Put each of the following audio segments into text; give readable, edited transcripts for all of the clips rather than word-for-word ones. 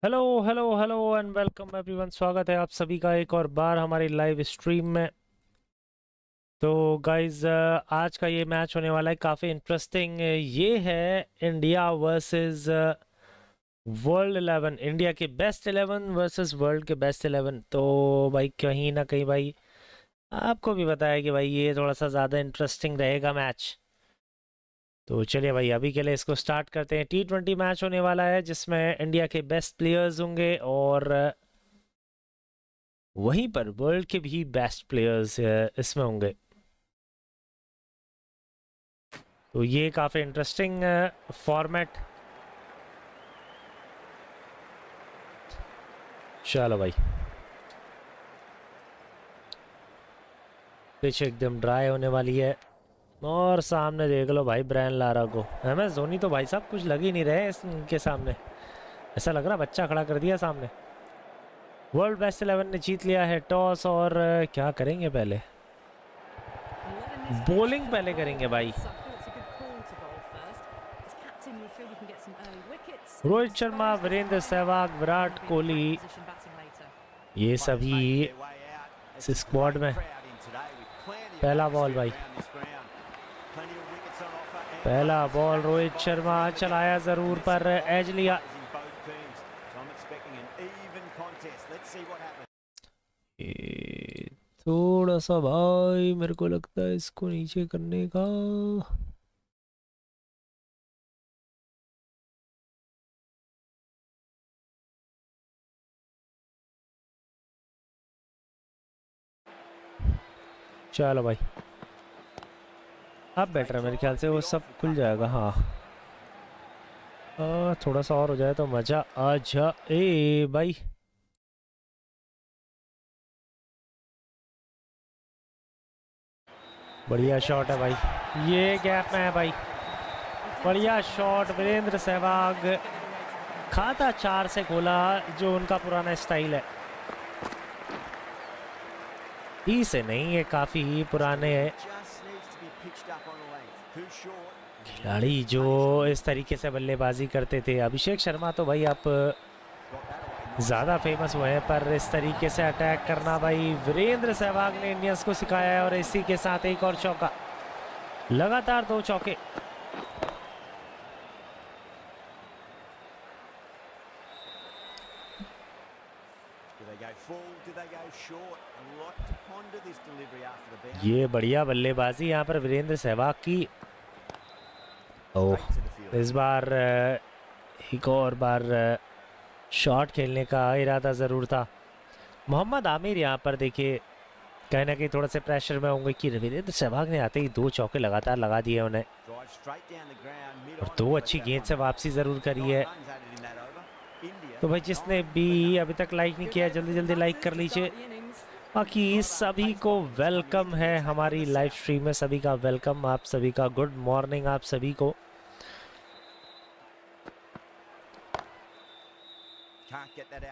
Hello hello hello and welcome everyone. स्वागत है आप सभी का एक और बार हमारी लाइव स्ट्रीम में। तो गाइज आज का ये मैच होने वाला है काफ़ी इंटरेस्टिंग। ये है इंडिया वर्सेस वर्ल्ड 11, इंडिया के बेस्ट 11 वर्सेस वर्ल्ड के बेस्ट 11। तो भाई कहीं ना कहीं भाई आपको भी पता है कि भाई ये थोड़ा सा ज़्यादा इंटरेस्टिंग रहेगा मैच। तो चलिए भाई अभी के लिए इसको स्टार्ट करते हैं। T20 मैच होने वाला है जिसमें इंडिया के बेस्ट प्लेयर्स होंगे और वहीं पर वर्ल्ड के भी बेस्ट प्लेयर्स इसमें होंगे। तो ये काफ़ी इंटरेस्टिंग फॉर्मेट। चलो भाई पिच एकदम ड्राई होने वाली है और सामने देख लो भाई ब्रायन लारा को। MS धोनी तो भाई साहब कुछ लग ही नहीं रहे इनके सामने। ऐसा लग रहा बच्चा खड़ा कर दिया सामने। वर्ल्ड बेस्ट 11 ने जीत लिया है टॉस और क्या करेंगे पहले? बॉलिंग पहले करेंगे भाई। रोहित शर्मा, वीरेंद्र सहवाग, विराट कोहली, ये सभी इस स्क्वाड में। पहला बॉल भाई, पहला बॉल रोहित शर्मा चलाया जरूर पर एज लिया। थोड़ा सा भाई मेरे को लगता है इसको नीचे करने का। चलो भाई अब बेटर है मेरे ख्याल से, वो सब खुल जाएगा। हाँ थोड़ा सा और हो जाए तो मजा आ जाए भाई। बढ़िया शॉट है भाई, ये गैप में है भाई। बढ़िया शॉट, वीरेंद्र सहवाग खाता 4 से खोला जो उनका पुराना स्टाइल है। ही से नहीं, ये काफी पुराने खिलाड़ी जो इस तरीके से बल्लेबाजी करते थे। अभिषेक शर्मा तो भाई आप ज़्यादा फेमस हुए हैं, पर इस तरीके से अटैक करना भाई वीरेंद्र सहवाग ने इंडियंस को सिखाया है। और इसी के साथ एक और चौका, लगातार 2 चौके। ये बढ़िया बल्लेबाजी यहाँ पर वीरेंद्र सहवाग की। ओह इस बार एक और बार शॉट खेलने का इरादा ज़रूर था। मोहम्मद आमिर यहाँ पर देखिए कहीं ना कहीं थोड़ा से प्रेशर में होंगे कि वीरेंद्र सहवाग ने आते ही 2 चौके लगातार लगा दिए उन्हें और 2 अच्छी गेंद से वापसी ज़रूर करी है। तो भाई जिसने भी अभी तक लाइक नहीं किया जल्दी जल्दी लाइक कर लीजिए। बाकी सभी को वेलकम है हमारी लाइव स्ट्रीम में, सभी का वेलकम, आप सभी का गुड मॉर्निंग आप सभी को।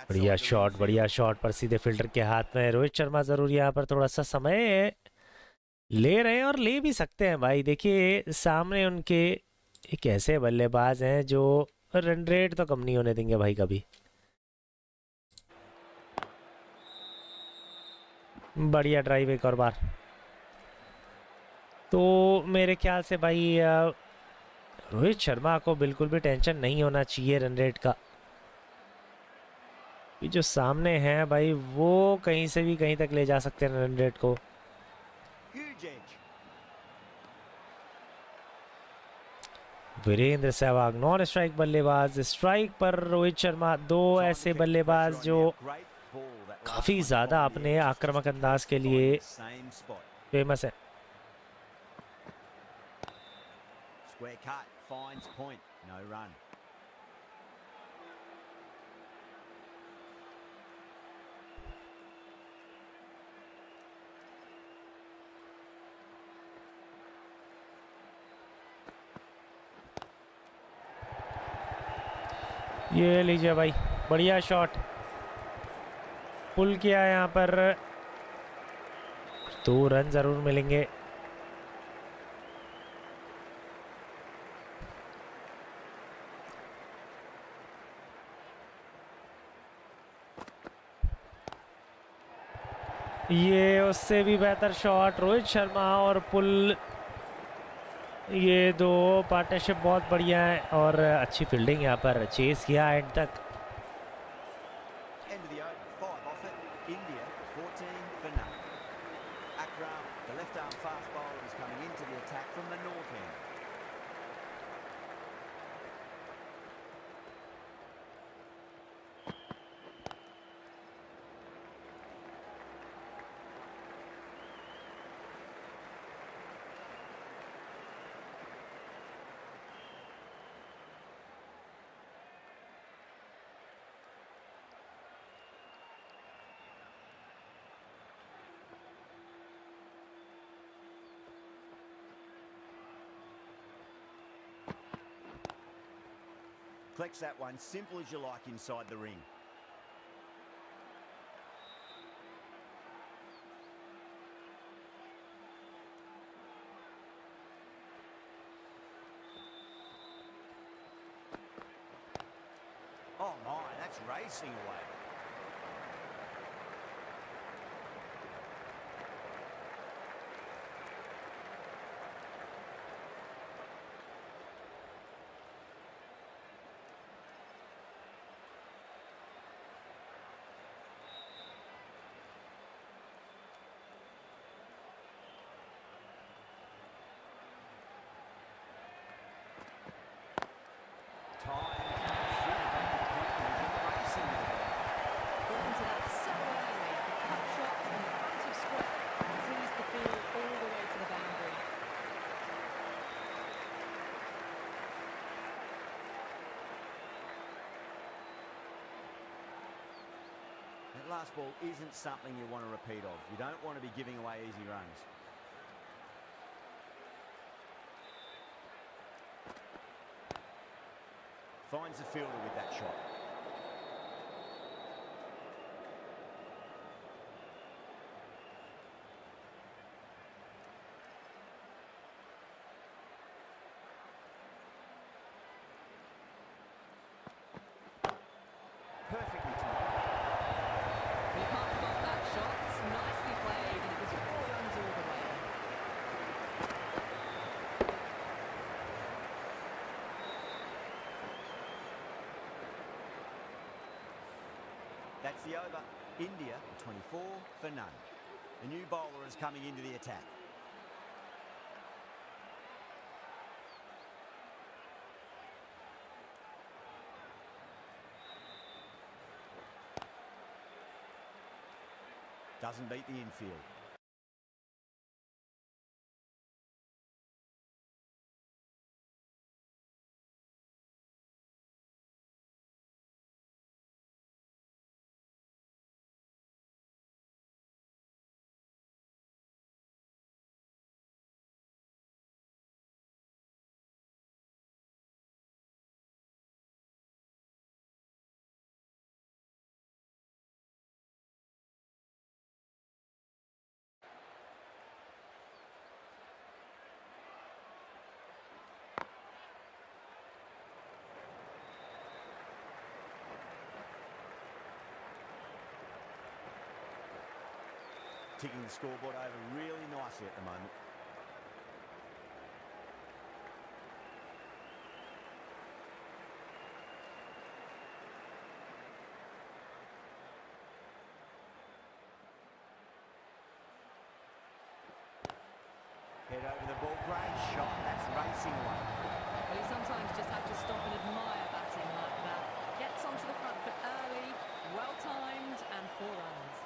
बढ़िया शॉट पर सीधे फील्डर के हाथ में। रोहित शर्मा जरूर यहाँ पर थोड़ा सा समय ले रहे हैं और ले भी सकते हैं भाई। देखिए सामने उनके एक ऐसे बल्लेबाज हैं जो रन रेट तो कम नहीं होने देंगे भाई कभी। बढ़िया ड्राइव एक और बार। तो मेरे ख्याल से भाई रोहित शर्मा को बिल्कुल भी टेंशन नहीं होना चाहिए रन रेट का। ये जो सामने है भाई वो कहीं से भी कहीं तक ले जा सकते हैं रन रेट को। वीरेंद्र सहवाग नॉन स्ट्राइक बल्लेबाज, स्ट्राइक पर रोहित शर्मा, 2 ऐसे बल्लेबाज जो काफी ज्यादा अपने आक्रामक अंदाज के लिए फेमस है। ये लीजिए भाई बढ़िया शॉट, पुल किया यहाँ पर, 2 रन जरूर मिलेंगे। ये उससे भी बेहतर शॉट रोहित शर्मा और पुल। ये दो पार्टनरशिप बहुत बढ़िया है और अच्छी फील्डिंग यहाँ पर चेस किया एंड तक। Flex that one, simple as you like inside the ring. Oh my, that's racing away. That last ball isn't something you want to repeat of. You don't want to be giving away easy runs. Finds the fielder with that shot. Perfectly timed. You can't fault that shot. It's nicely played, and it was 4 runs all the way. That's the over. India 24 for none. The new bowler is coming into the attack. Doesn't beat the infield. Ticking the scoreboard over really nicely at the moment. Head over the ball, great shot, that's racing away. Well, you sometimes just have to stop and admire batting like that. Gets onto the front foot early, well-timed, and 4 runs.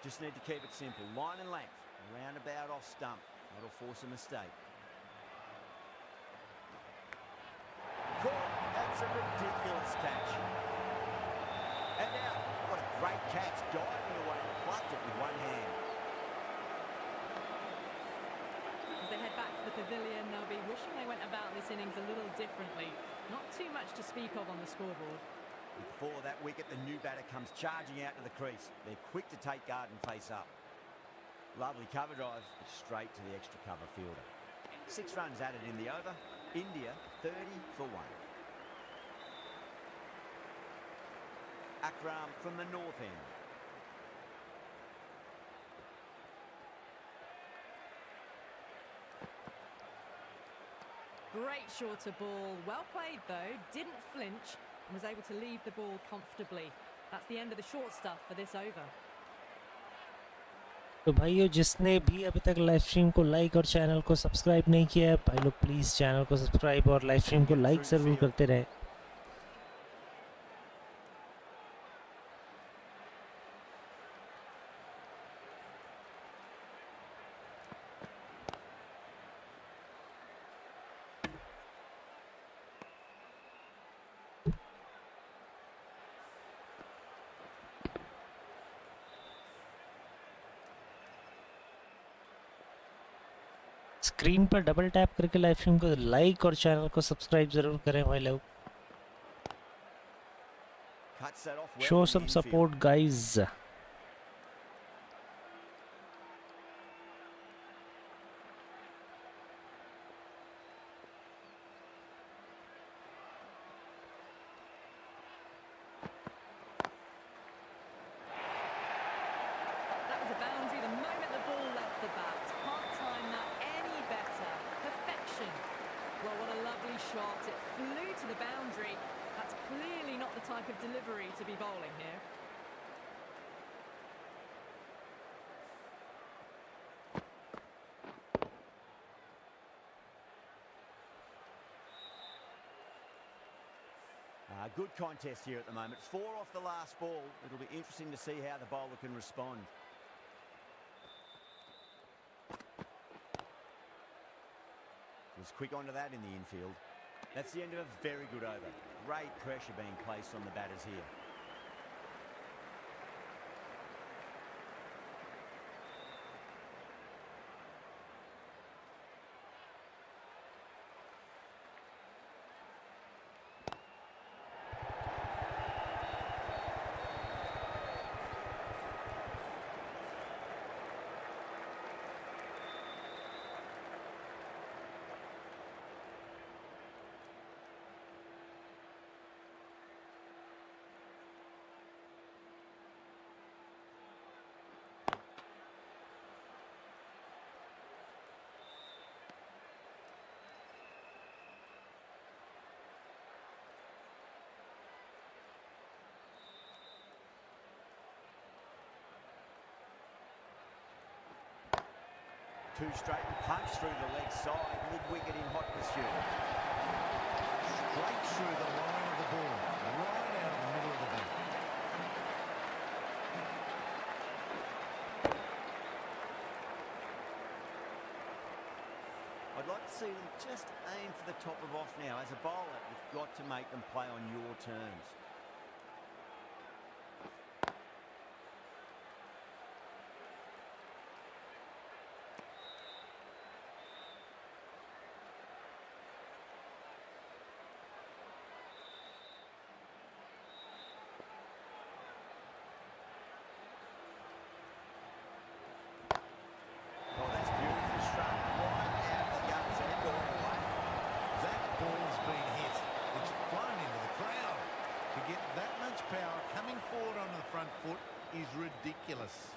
Just need to keep it simple. Line and length. Roundabout off stump. That'll force a mistake. Caught. That's a ridiculous catch. And now, what a great catch. Diving away and plucked it with one hand. As they head back to the pavilion, they'll be wishing they went about this innings a little differently. Not too much to speak of on the scoreboard. Before that wicket, the new batter comes charging out to the crease. They're quick to take guard and face up. Lovely cover drive, straight to the extra cover fielder. 6 runs added in the over. India 30 for 1. Akram from the north end. Great shorter ball. Well played, though. Didn't flinch and was able to leave the ball comfortably. That's the end of the short stuff for this over. तो भाइयों जिसने भी अभी तक live stream को like और channel को subscribe नहीं किया है भाई लोग प्लीज़ चैनल को सब्सक्राइब और लाइव स्ट्रीम को लाइक ज़रूर करते रहें. स्क्रीन पर डबल टैप करके लाइव स्ट्रीम को लाइक और चैनल को सब्सक्राइब ज़रूर करें भाई लोग. Cuts that off well show in some the infield. Support guys. That was a boundary the moment the ball left the bat. Can't time that any better. Perfection. Well, what a lovely shot. It flew to the boundary. That's clearly not the type of delivery to be bowling here. Good contest here at the moment. 4 off the last ball. It'll be interesting to see how the bowler can respond. Was quick onto that in the infield. That's the end of a very good over. Great pressure being placed on the batters here. Two straight and punch through the leg side, mid-wicket in hot pursuit. Straight through the line of the ball, right out of the middle of the bat. I'd like to see them just aim for the top of off now. As a bowler, you've got to make them play on your terms. Oh, that's beautifully struck. Right out the guts and all the way. That ball's been hit. It's flown into the crowd. To get that much power coming forward onto the front foot is ridiculous.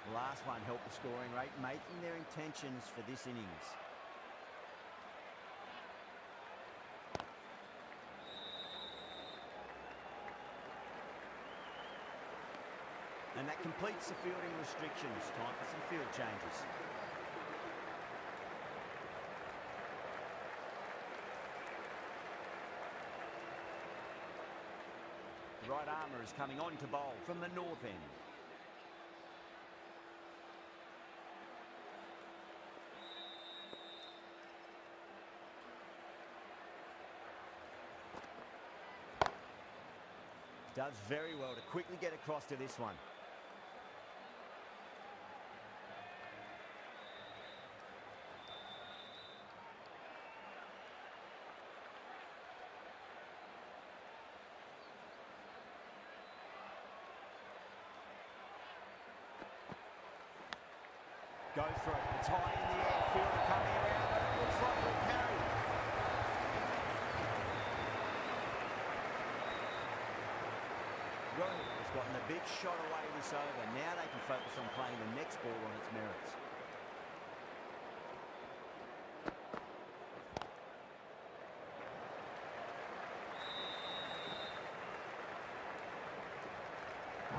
The last one helped the scoring rate, making their intentions for this innings. And that completes the fielding restrictions. Time for some field changes. The right armour is coming on to bowl from the north end. Does very well to quickly get across to this one. Go for it. It's high in the air. Fielder coming around. Looks like we'll carry gotten the big shot away this over. Now they can focus on playing the next ball on its merits. A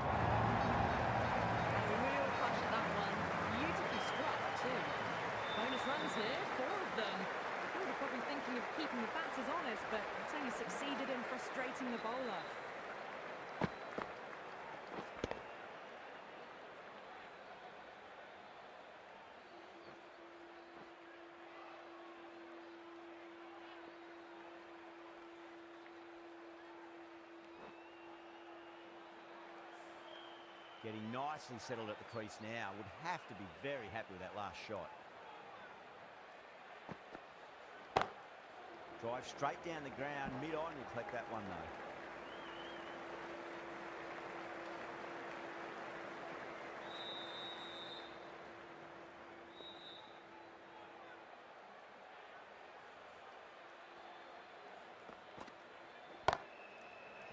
real flash at that one. Beautifully struck too. Bonus runs here, 4 of them. I think they're probably thinking of keeping the batters honest, but it's only succeeded in frustrating the bowler. Getting nicely settled at the crease now. Would have to be very happy with that last shot. Drive straight down the ground. Mid-on will collect that one though.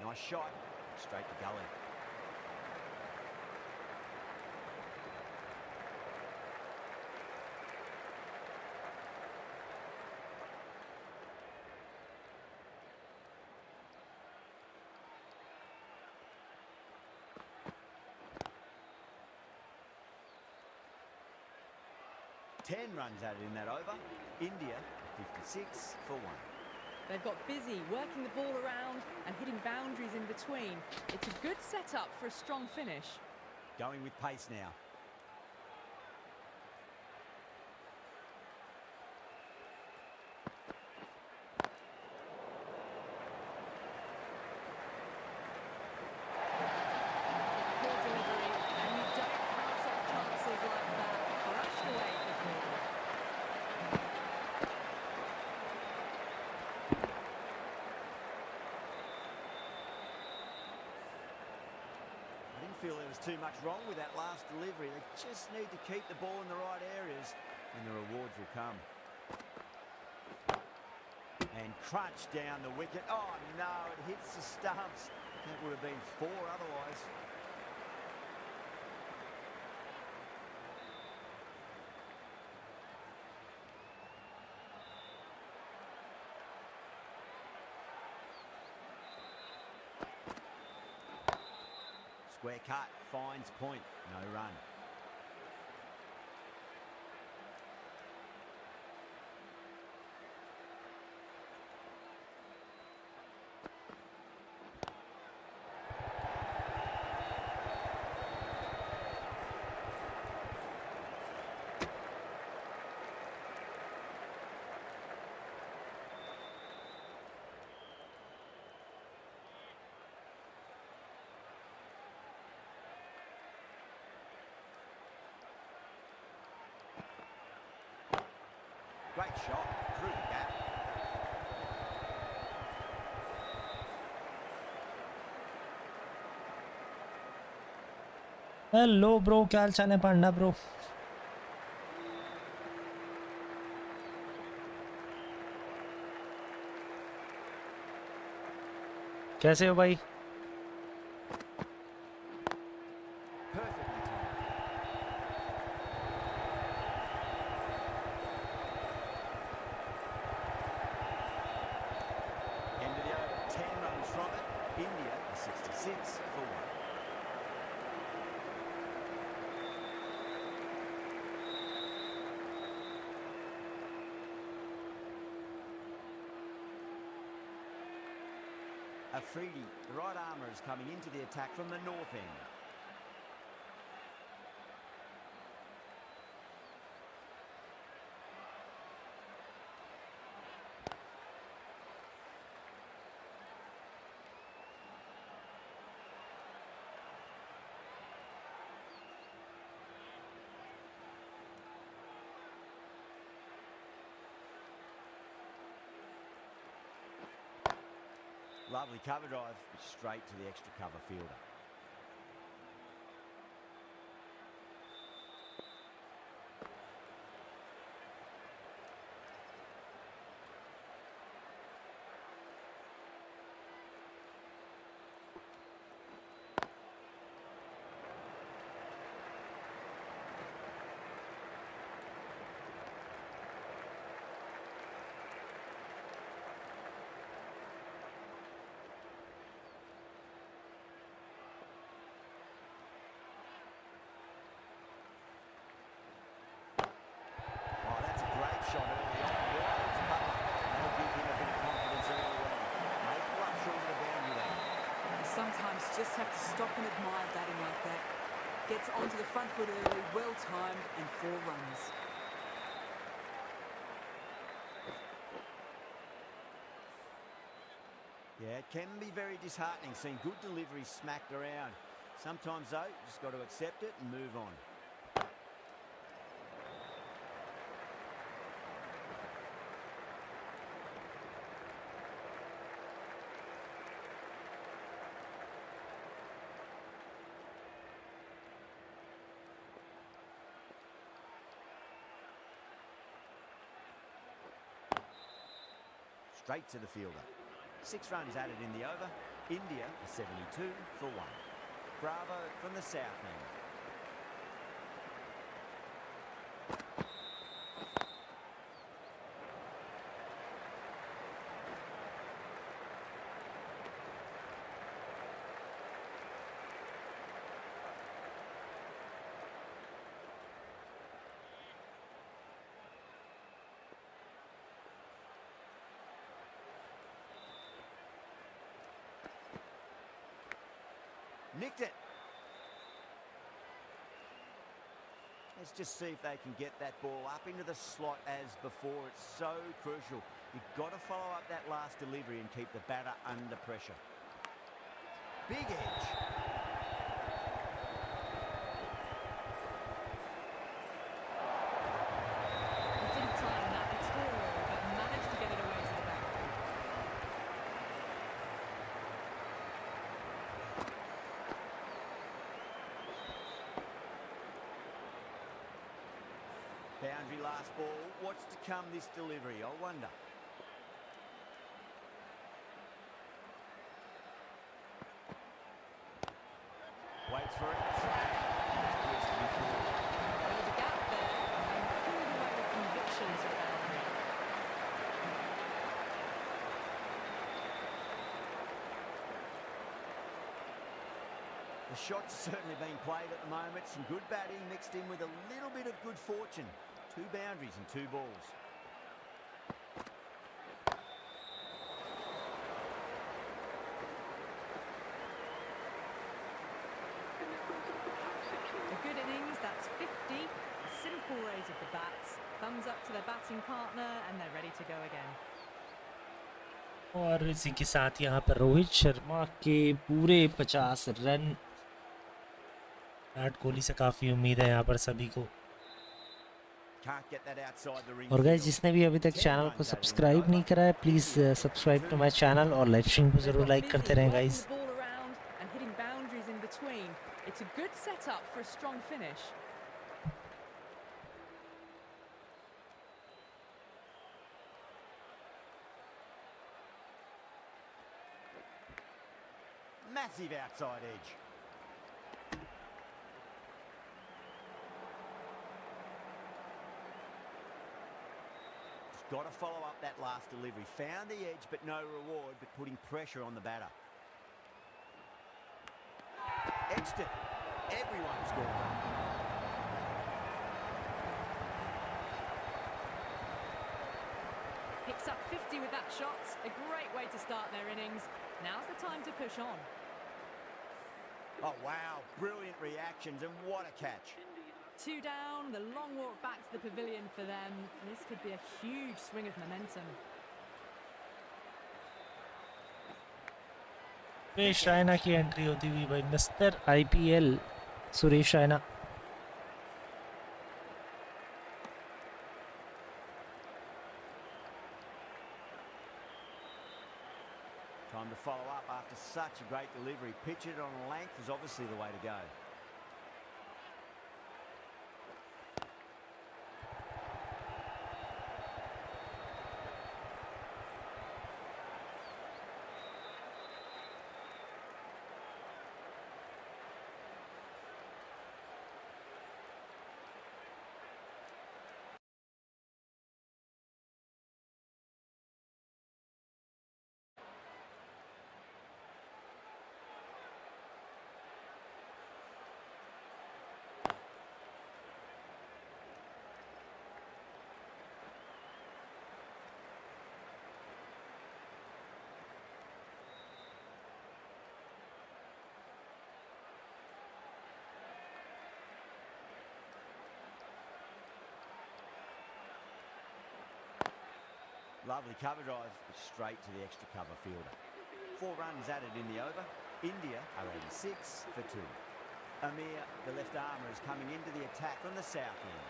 Nice shot. Straight to gully. Ten runs added in that over. India 56 for 1. They've got busy working the ball around and hitting boundaries in between. It's a good setup for a strong finish. Going with pace now. Poor delivery, and you don't pass on chances like that. Brushed away for 4. I didn't feel there was too much wrong with that last delivery. They just need to keep the ball in the right areas and the rewards will come. And crunch down the wicket. Oh no, it hits the stumps. That would have been 4 otherwise. Square cut, finds point, no run. Great shot through the gap. Hello bro, क्या हाल चाल है पांडा bro? कैसे हो भाई? Perfectly timed. End of the over, 10 runs from it. India are 66 for 1. Afridi, the right armour, is coming into the attack from the north end. Lovely cover drive, straight to the extra cover fielder. to stop and admire batting like that. Gets onto the front foot early, well timed, and 4 runs. Yeah, it can be very disheartening seeing good deliveries smacked around. Sometimes, though, you just got to accept it and move on. Straight to the fielder. 6 runs added in the over. India 72 for 1. Bravo from the south end. Nicked it. Let's just see if they can get that ball up into the slot as before. It's so crucial. You've got to follow up that last delivery and keep the batter under pressure. Big edge. He didn't time that at all, but managed to get it away to the boundary. Boundary last ball. What's to come this delivery, I wonder. Waits for it. Appears to be full. There was a gap there, and pulled away with conviction to the boundary. The shot's certainly being played at the moment. Some good batting mixed in with a little bit of good fortune. 2 boundaries and 2 balls. A good innings, that's 50. A simple raise of the bats. Thumbs up to their batting partner, and they're ready to go again. और इसी के साथ यहाँ पर रोहित शर्मा के पूरे 50 run. Virat Kohli से काफ़ी उम्मीद है यहाँ पर सभी को। Can't get that outside the ring और गाइस field. जिसने भी अभी तक 10 चैनल runs को added in the सब्सक्राइब नहीं over. करा है please subscribe to my channel और लाइव स्ट्रीम को They've ज़रूर got लाइक busy, करते रहें working guys. the ball around and hitting boundaries in between. It's a good setup for a strong finish. Massive outside edge. Just got to follow up that last delivery. Found the edge, but no reward, but putting pressure on the batter. Edged it. Everyone's gone. Picks up 50 with that shot. A great way to start their innings. Now's the time to push on. Oh, wow. Brilliant reactions, and what a catch. 2 down, the long walk back to the pavilion for them. This could be a huge swing of momentum. Suresh Raina की entry होती हुई भाई mister IPL Suresh Raina. Time to follow up after such a great delivery. Pitch it on length is obviously the way to go. Lovely cover drive, straight to the extra cover fielder. 4 runs added in the over. India are 86 for 2. Amir, the left armour, is coming into the attack from the south end.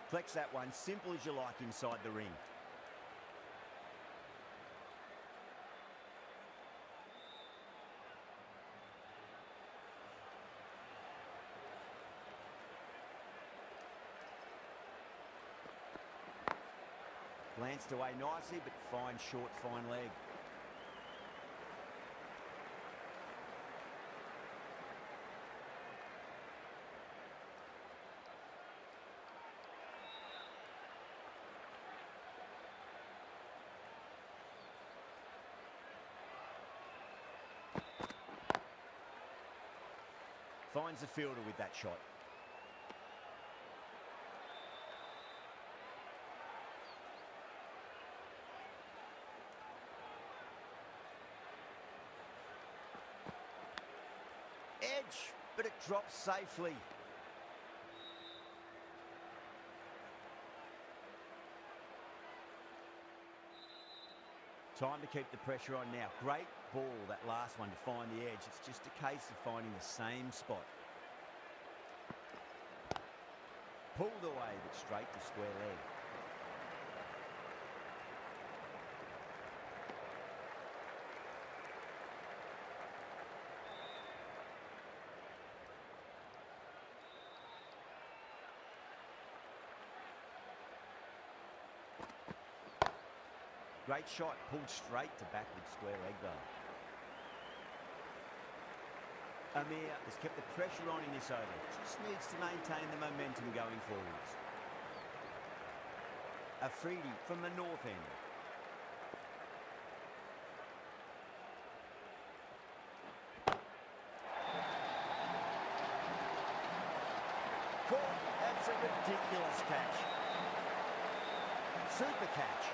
Flex that one, simple as you like inside the ring. Glanced away nicely, but fine short, fine leg. Finds the fielder with that shot. Edge, but it drops safely. Time to keep the pressure on now. Great ball, that last one, to find the edge. It's just a case of finding the same spot. Pulled away, but straight to square leg. Great shot, pulled straight to backward square leg though. Amir has kept the pressure on in this over. Just needs to maintain the momentum going forwards. Afridi from the north end. Caught. That's a ridiculous catch. Super catch.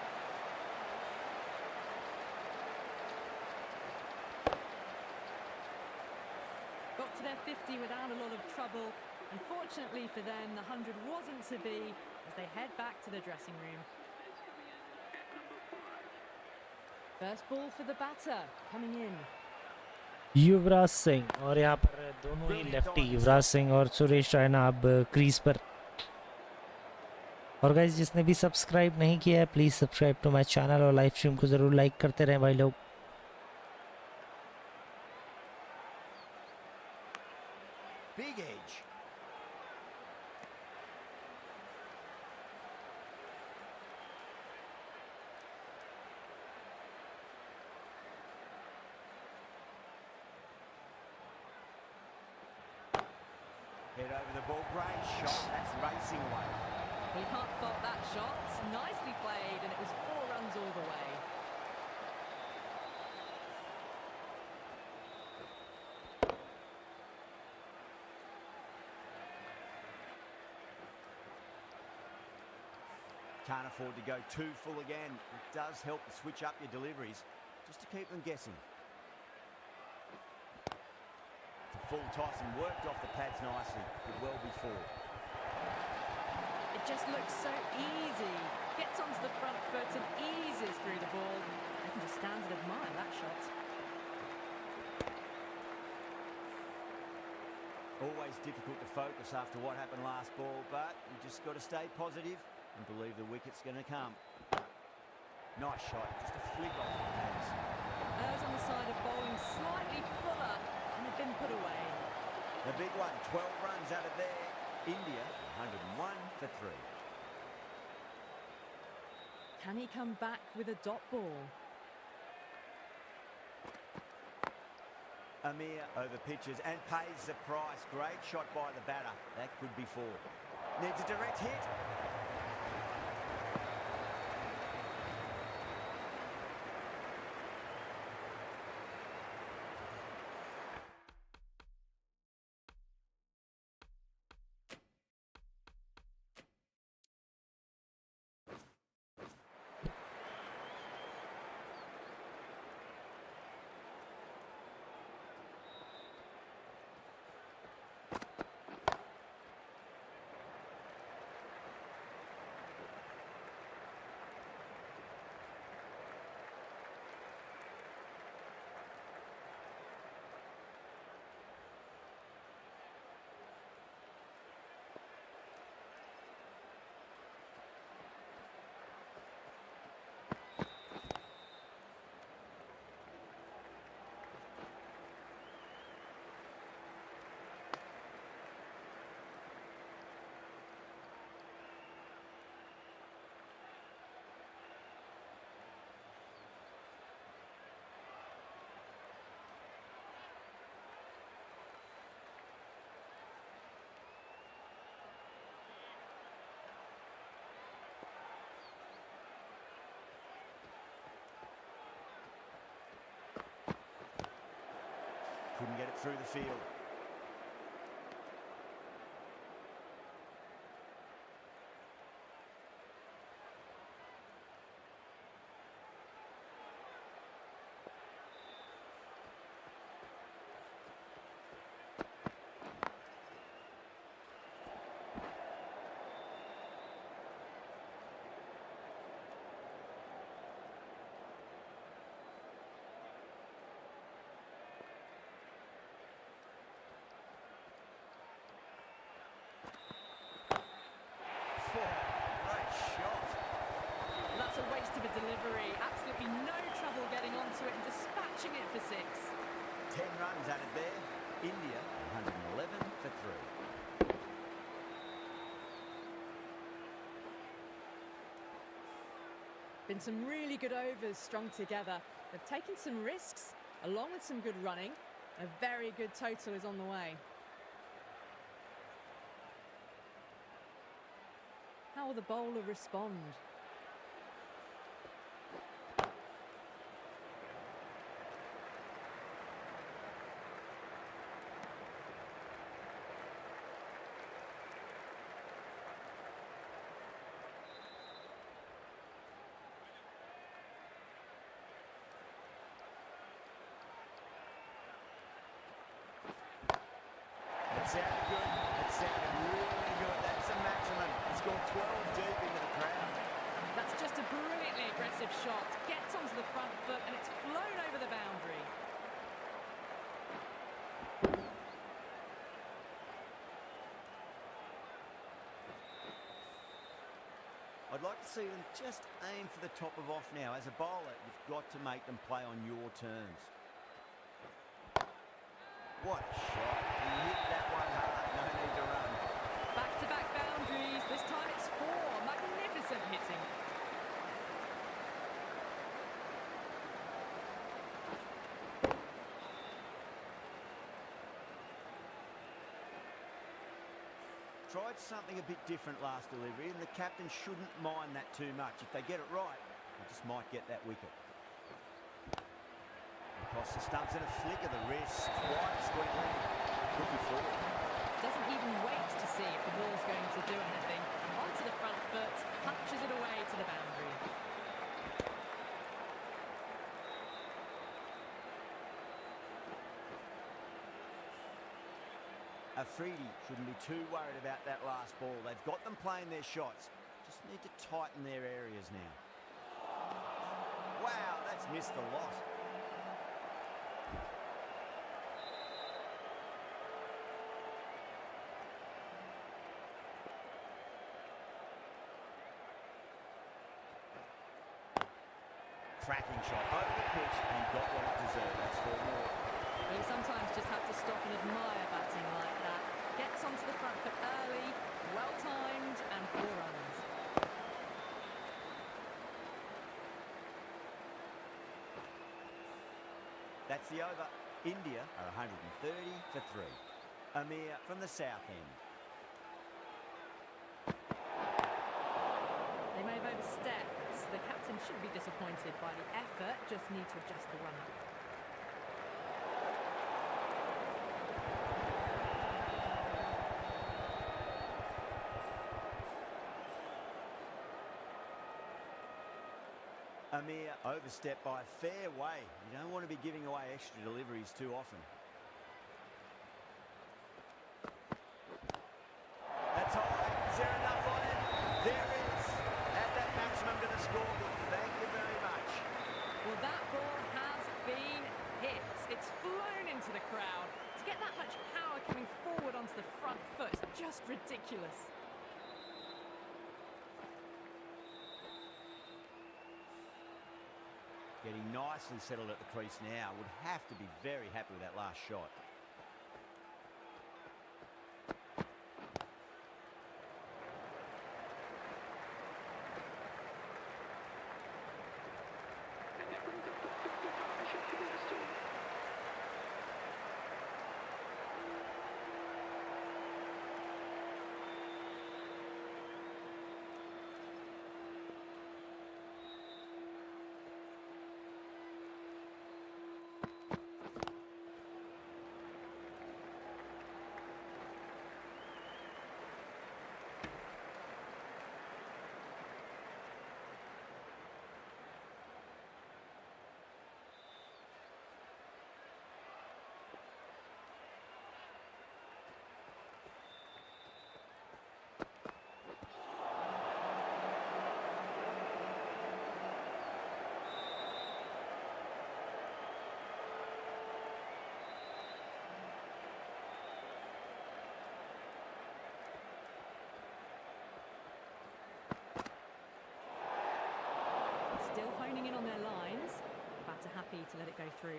Got to their 50 without a lot of trouble. Unfortunately for them, the 100 wasn't to be as they head back to the dressing room. First ball for the batter, coming in. Yuvraj Singh और यहाँ पर दोनों ही lefty Yuvraj Singh और सुरेश रैना अब crease पर. और guys जिसने भी सब्सक्राइब नहीं किया है please subscribe to my channel और लाइव स्ट्रीम को ज़रूर लाइक करते रहें भाई लोग. Big edge. Head over the ball, great shot, that's racing away. Well, you can't fault that shot. Nicely played, and it was 4 runs all the way. Can't afford to go too full again. It does help to switch up your deliveries, just to keep them guessing. It's a full toss and worked off the pads nicely, but well before. It just looks so easy. Gets onto the front foot and eases through the ball. I can just stand and admire that shot. Always difficult to focus after what happened last ball, but you just got to stay positive and believe the wicket's going to come. Nice shot, just a flick off the pads. Those on the side of bowling slightly fuller and have been put away. The big one, 12 runs out of there. India, 101 for 3. Can he come back with a dot ball? Amir over pitches and pays the price. Great shot by the batter. That could be 4. Needs a direct hit. couldn't get it through the field. Great shot. That's a waste of a delivery. Absolutely no trouble getting onto it and dispatching it for 6. 10 runs added there. India 111 for 3. Been some really good overs strung together. They've taken some risks along with some good running. A very good total is on the way. How will the bowler respond? It sounded good. It sounded really good. That's the maximum. It's gone 12 deep into the crowd. That's just a brilliantly aggressive shot. Gets onto the front foot and it's flown over the boundary. I'd like to see them just aim for the top of off now. As a bowler, you've got to make them play on your terms. What a shot. He hit that one hard. No need to run. Back-to-back boundaries. This time it's 4. Magnificent hitting. Tried something a bit different last delivery, and the captain shouldn't mind that too much. If they get it right, they just might get that wicket. Across the stumps and a flick of the wrist. Wide squeaky. Could be full. Doesn't even wait to see if the ball's going to do anything. Onto the front foot, punches it away to the boundary. Afridi shouldn't be too worried about that last ball. They've got them playing their shots. Just need to tighten their areas now. Wow, that's missed a lot. Cracking shot over the pitch and got what it deserved. That's 4 more. But you sometimes just have to stop and admire batting like that. Gets onto the front foot early, well timed, and 4 runs. That's the over. India are 130 for 3. Amir from the south end. They may have overstepped. The captain shouldn't be disappointed by the effort, just need to adjust the run-up. Amir overstepped by a fair way. You don't want to be giving away extra deliveries too often. That's high. Is there enough on it? There is. Add that maximum to the scoreboard. Thank you very much. Well, that ball has been hit. It's flown into the crowd. To get that much power coming forward onto the front foot is just ridiculous. Getting nicely settled at the crease now. Would have to be very happy with that last shot. Still honing in on their lines. Batter happy to let it go through.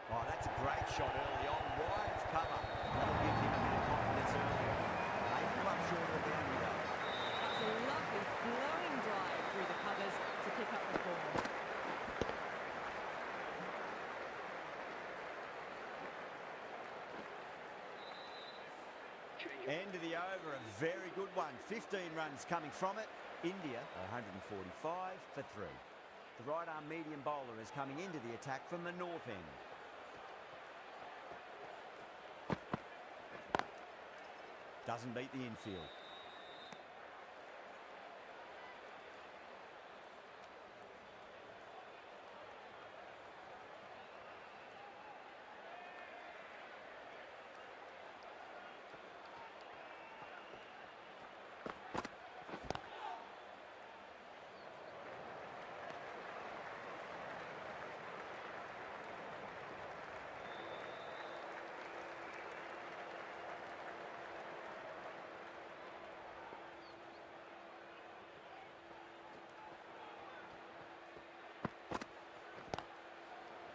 Oh, that's a great shot early on, wide of cover. That'll give him a bit of confidence early on. They pull up short of the boundary though. That's a lovely flowing drive through the covers to pick up the form. End of the over, a very good one. 15 runs coming from it. India, 145 for 3. The right arm medium bowler is coming into the attack from the north end. Doesn't beat the infield.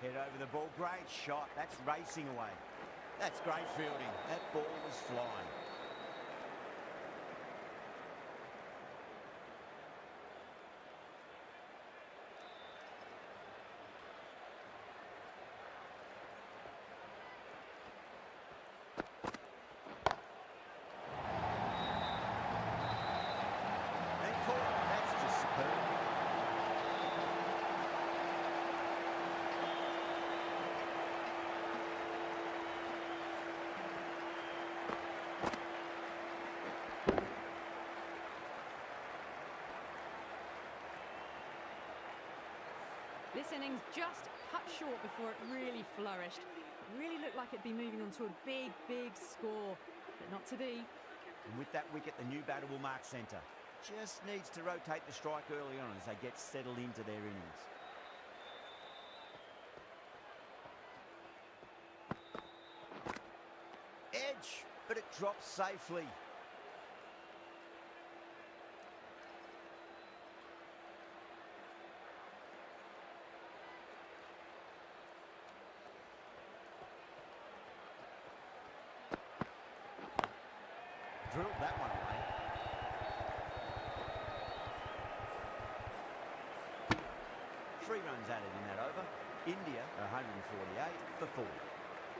Head over the ball, great shot. That's racing away. That's great fielding. That ball was flying. And caught. That's just superb. This innings just cut short before it really flourished. Really looked like it'd be moving on to a big, big score, but not to be. And with that wicket, the new batter will mark centre. Just needs to rotate the strike early on as they get settled into their innings. Edge, but it drops safely. Drilled that one away. Three runs added in that over. India 148 for 4.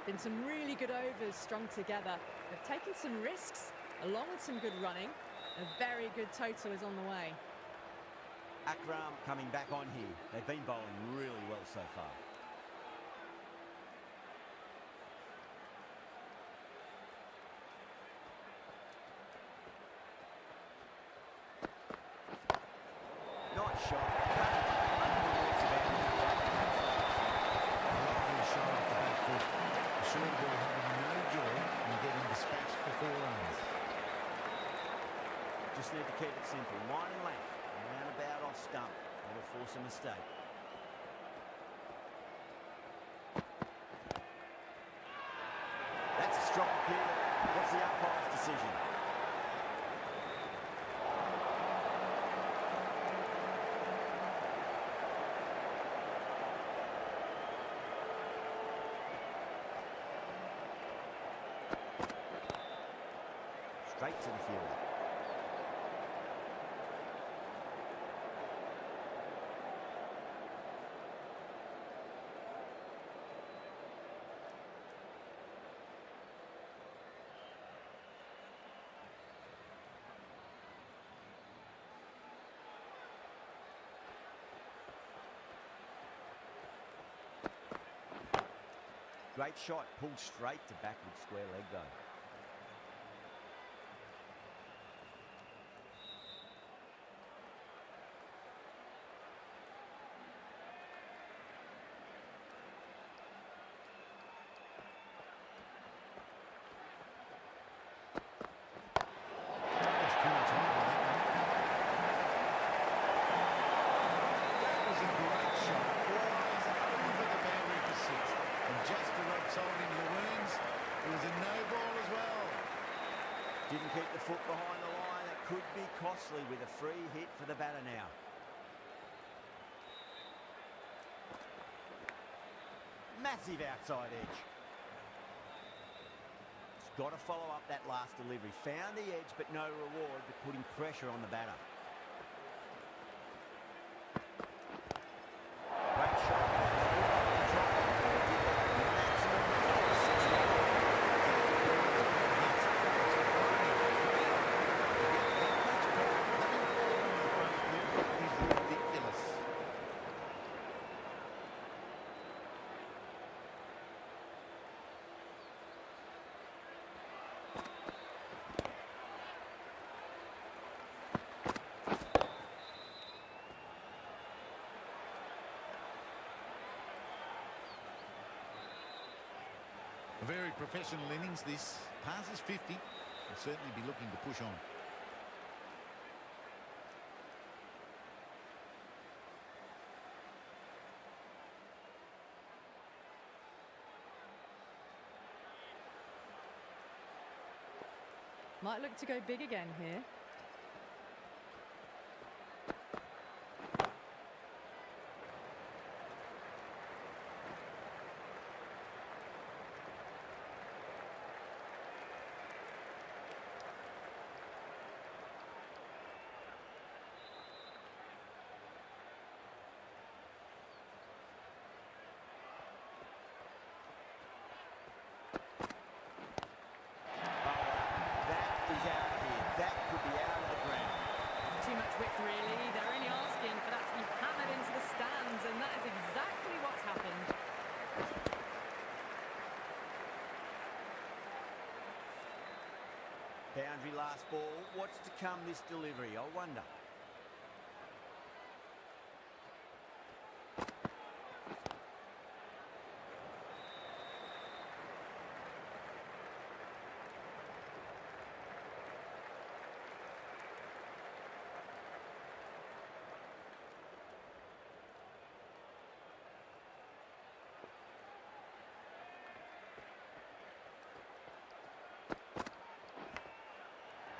Been some really good overs strung together. They've taken some risks, along with some good running. A very good total is on the way. Akram coming back on here. They've been bowling really well so far. Nice shot. Lovely shot off the back foot. The short ball having no joy in getting dispatched for 4 runs. Just need to keep it simple. Line and length. Roundabout off stump. That'll force a mistake. That's a strong appeal. What's the umpire's decision? Straight to the field. Great shot, pulled straight to backward square leg though. foot behind the line. That could be costly with a free hit for the batter now. Massive outside edge. He's got to follow up that last delivery. Found the edge, but no reward, but putting pressure on the batter. Great shot. A very professional innings this. Passes 50. Will certainly be looking to push on. Might look to go big again here. Too much width, really. They're only asking for that to be hammered into the stands, and that is exactly what's happened. Boundary last ball. What's to come this delivery? I wonder.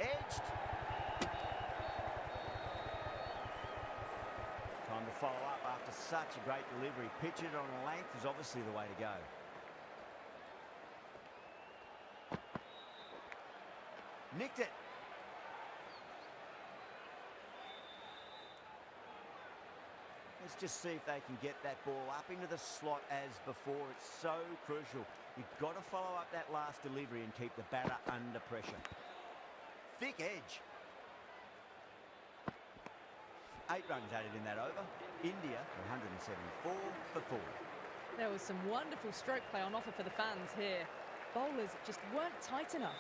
Edged. Time to follow up after such a great delivery. Pitch it on a length is obviously the way to go. Nicked it. Let's just see if they can get that ball up into the slot as before. It's so crucial. You've got to follow up that last delivery and keep the batter under pressure. Thick edge. 8 runs added in that over. India 174 for 4. There was some wonderful stroke play on offer for the fans here. Bowlers just weren't tight enough.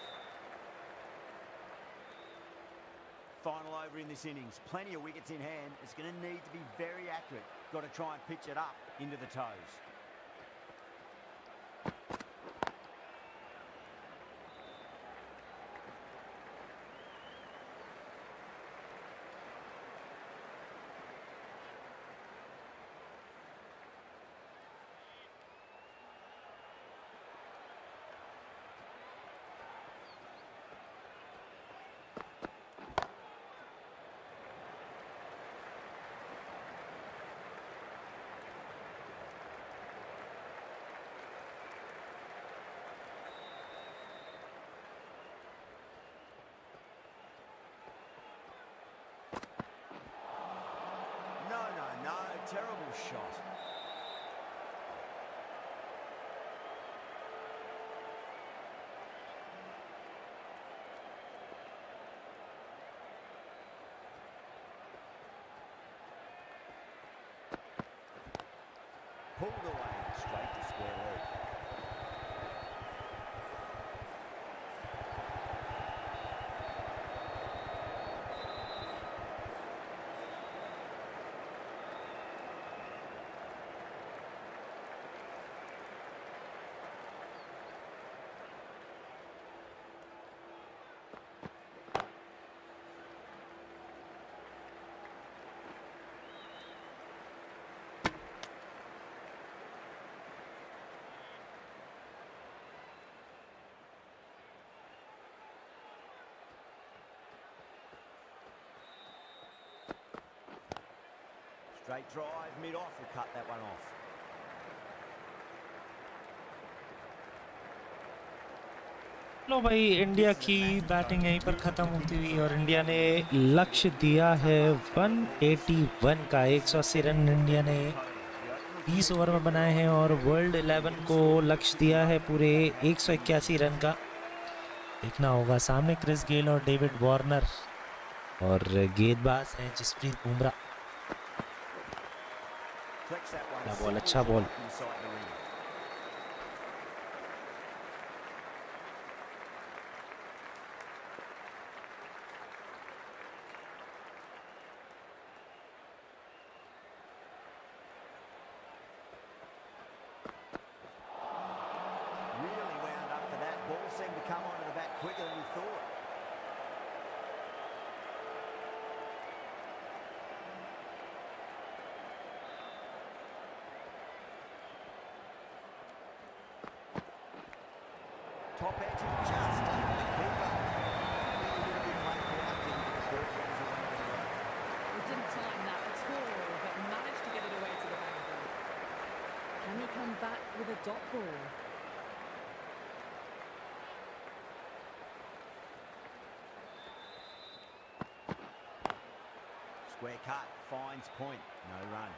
Final over in this innings. Plenty of wickets in hand. It's going to need to be very accurate. Got to try and pitch it up into the toes. No, terrible shot. Pulled away straight to square leg. Straight drive, mid-off will cut that one off. लो भाई, India की batting यहीं पर ख़त्म होती हुई और India ने लक्ष्य दिया है 181 का। 180 रन इंडिया ने 20 ओवर में बनाए हैं और वर्ल्ड 11 को लक्ष्य दिया है पूरे 181 रन का। देखना होगा सामने क्रिस गेल और डेविड वार्नर और गेंदबाज हैं जसप्रीत बुमराह। बॉल, अच्छा ball. Really wound up for that. Ball seemed to come onto the bat quicker than he thought. Top edge and just under the keeper. Maybe a little bit late reacting, but the ball goes away anyway. He didn't time that at all, but managed to get it away to the boundary. Can he come back with a dot ball? Square cut, finds point, no run.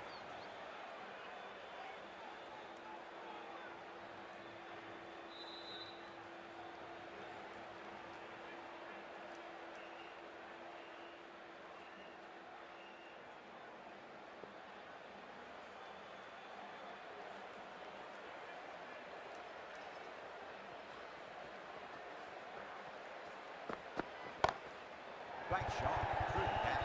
Great shot, through the bat.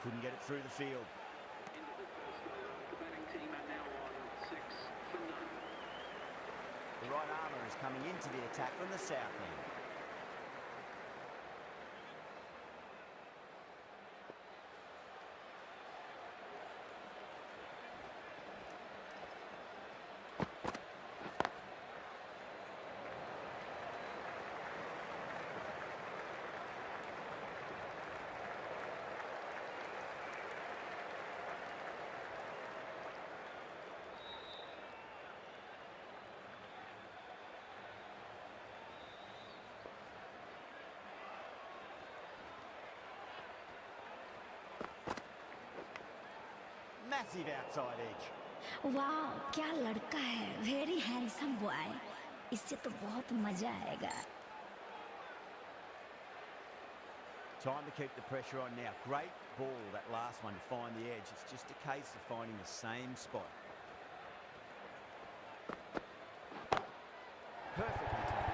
Couldn't get it through the field. The right armour is coming into the attack from the south end. Massive outside edge. वाह, क्या लड़का है, very handsome boy. इससे तो बहुत मजा आएगा। Time to keep the pressure on now. Great ball, that last one, to find the edge. It's just a case of finding the same spot. Perfectly timed.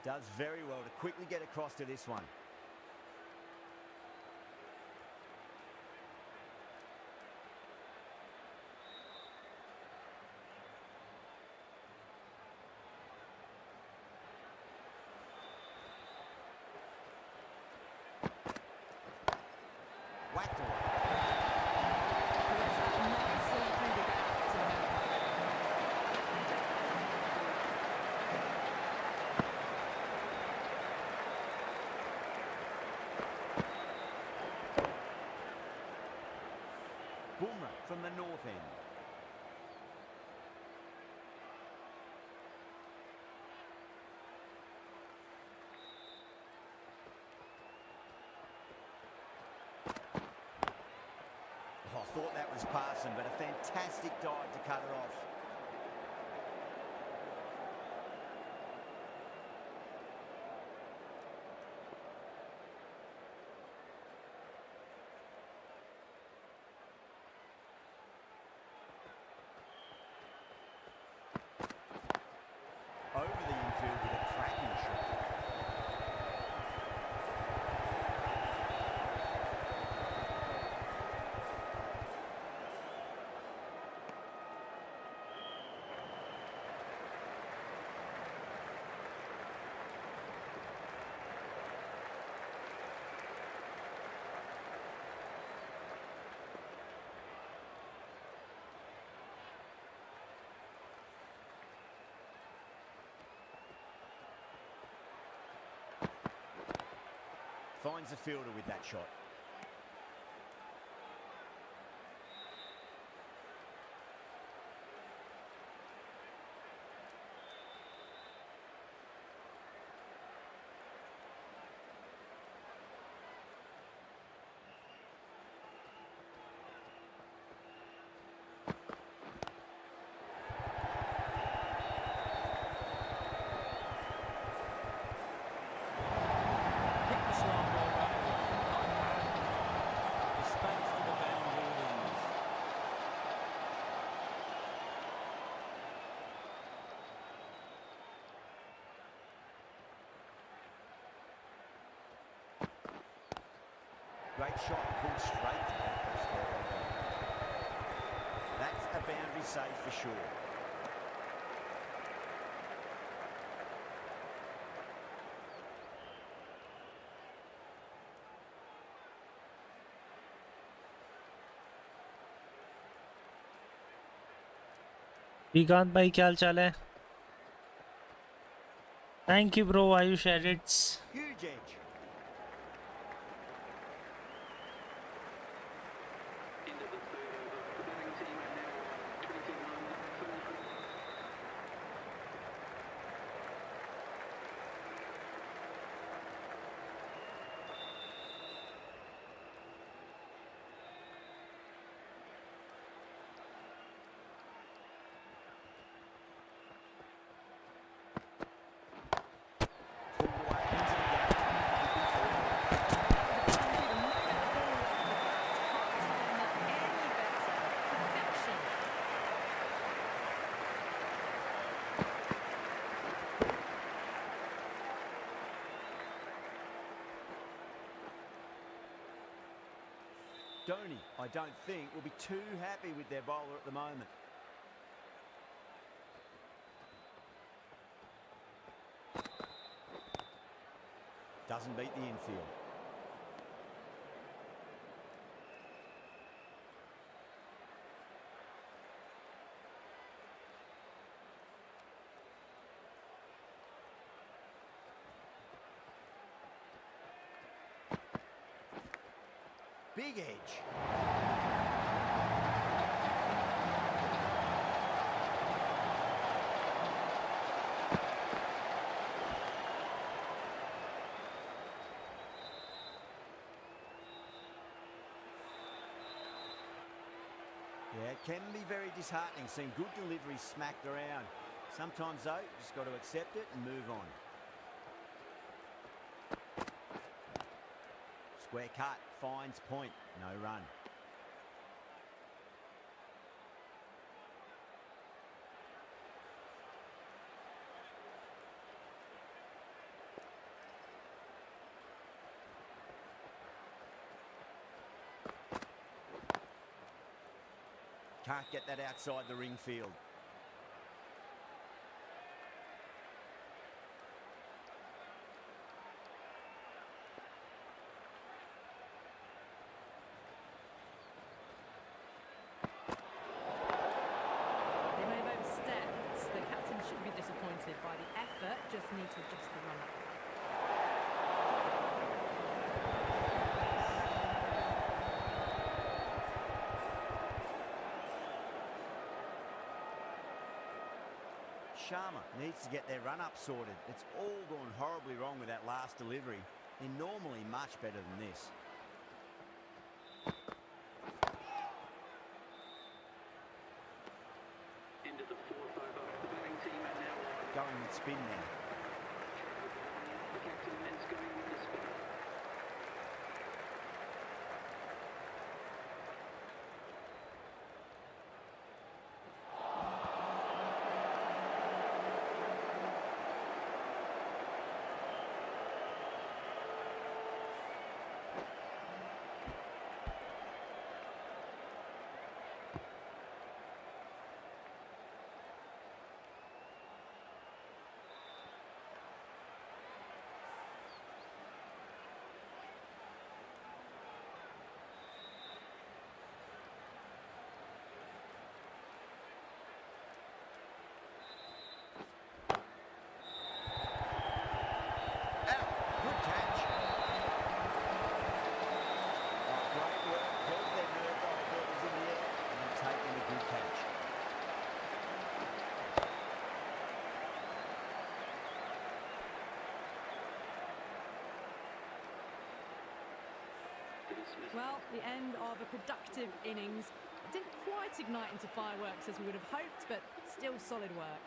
Does very well to quickly get across to this one. Whacked away. Boomerang from the north end. shoulders past him, but a fantastic dive to cut it off. Over the infield with a cracking shot. Finds the fielder with that shot. Pick the slot ball up. The space to the boundary leaves. Great shot, pulled straight to that. That's a boundary save for sure. Shrikant भाई क्या हाल चाल है? Thank you bro Ayush edits. Huge edge. Pulled away into the gap. Looking forward. Dhoni, I don't think, will be too happy with their bowler at the moment. Doesn't beat the infield. Big edge. Yeah, it can be very disheartening seeing good deliveries smacked around. Sometimes though, you just got to accept it and move on. Square cut, finds point, no run. Can't get that outside the ring field. They may have overstepped. The captain shouldn't be disappointed by the effort, just need to adjust the run-up. Sharma needs to get their run-up sorted. It's all gone horribly wrong with that last delivery. They're normally much better than this. going with spin now. Good catch. Oh, great work. Held their nerve while the ball was in the air and then taken a good catch. Well, the end of a productive innings. It didn't quite ignite into fireworks as we would have hoped, but still solid work.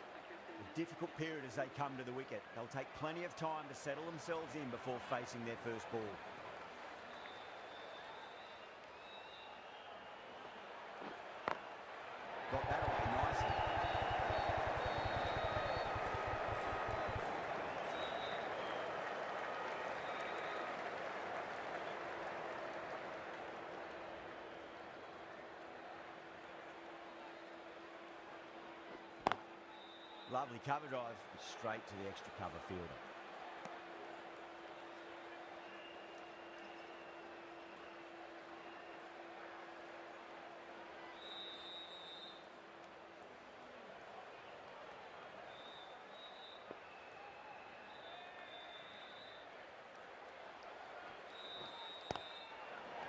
A difficult period as they come to the wicket. They'll take plenty of time to settle themselves in before facing their first ball. Got that away nicely. Lovely cover drive, straight to the extra cover fielder.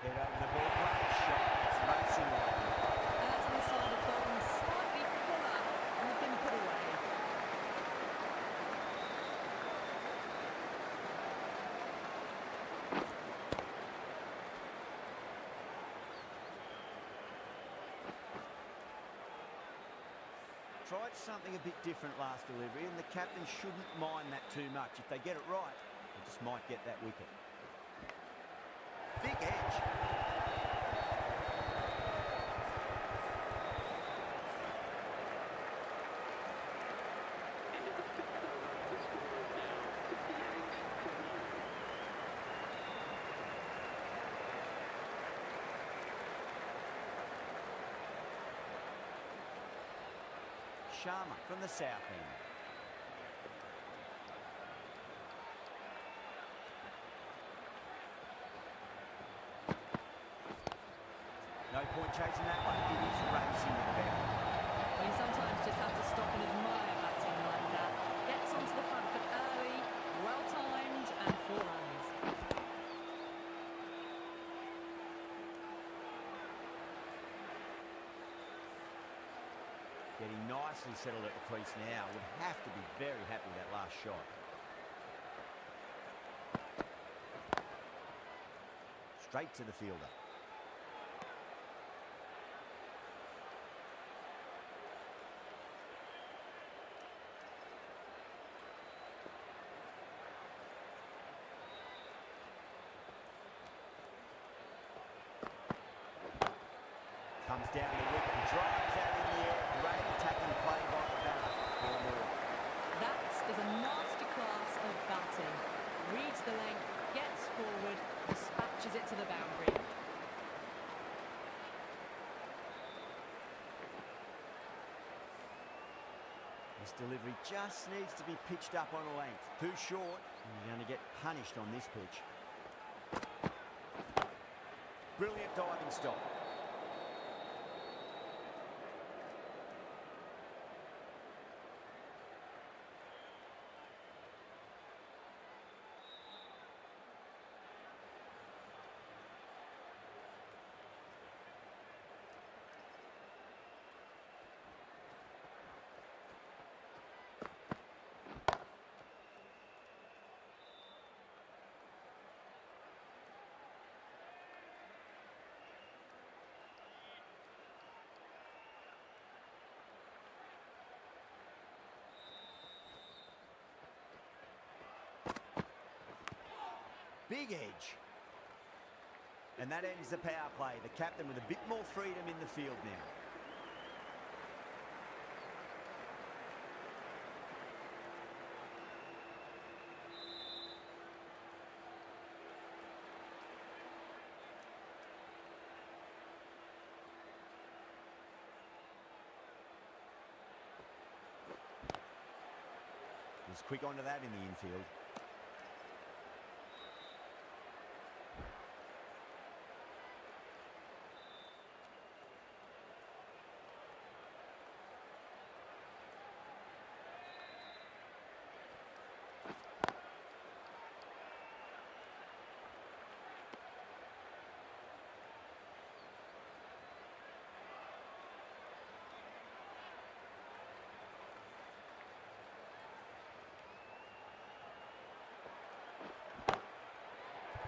Head over the ball, great shot. It's racing away. As an aside, the ball was slightly fuller and had been put away. Tried something a bit different last delivery, and the captain shouldn't mind that too much. If they get it right, they just might get that wicket. Thick edge. Sharma from the south end. No point chasing that one. It is racing to the boundary. Well, you sometimes just have to stop and admire batting like that. Gets onto the front foot early, well timed, and 4 runs. Getting nicely settled at the crease now. Would have to be very happy with that last shot. Straight to the fielder. Comes down the wicket and drives out in the air. Great attacking play by the batter. 4 more. That is a masterclass of batting. Reads the length, gets forward, dispatches it to the boundary. This delivery just needs to be pitched up on a length. Too short, and you're going to get punished on this pitch. Brilliant diving stop. Big edge. And that ends the power play. The captain with a bit more freedom in the field now. Was quick onto that in the infield.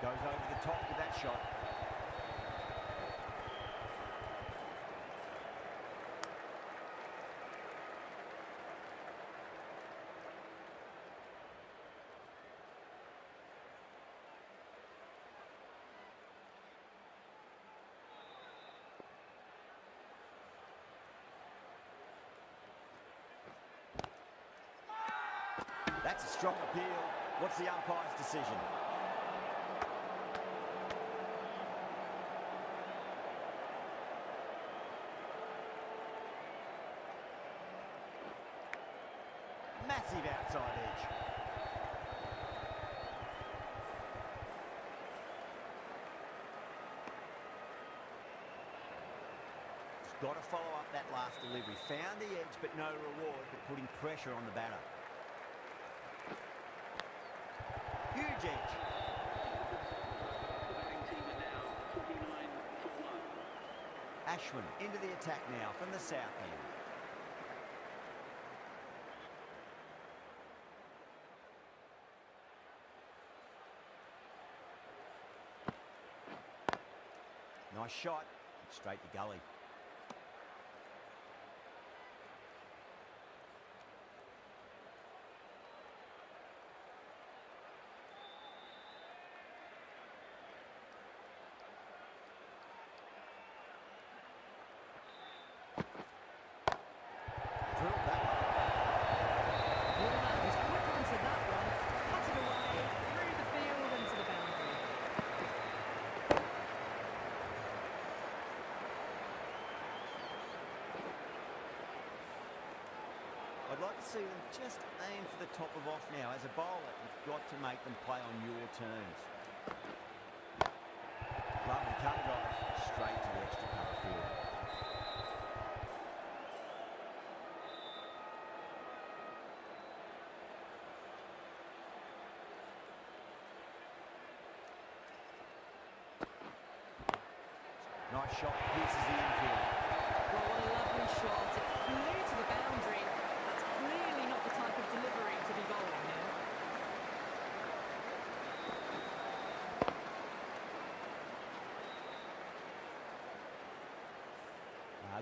Goes over the top with that shot. That's a strong appeal. What's the umpire's decision? Massive outside edge. He's got to follow up that last delivery. Found the edge, but no reward, but putting pressure on the batter. Huge edge. Ashwin into the attack now from the south end. Nice shot, straight to gully. Drilled that one. Well, he's quick onto that one. Cut it away, through the field into the boundary. I'd like to see them just aim for the top of off now. As a bowler, you've got to make them play on your terms. Lovely cover drive, straight to the extra cover field. Nice shot, pierces the infield. Well, what a lovely shot. It flew to the boundary. That's clearly not the type of delivery to be bowling here.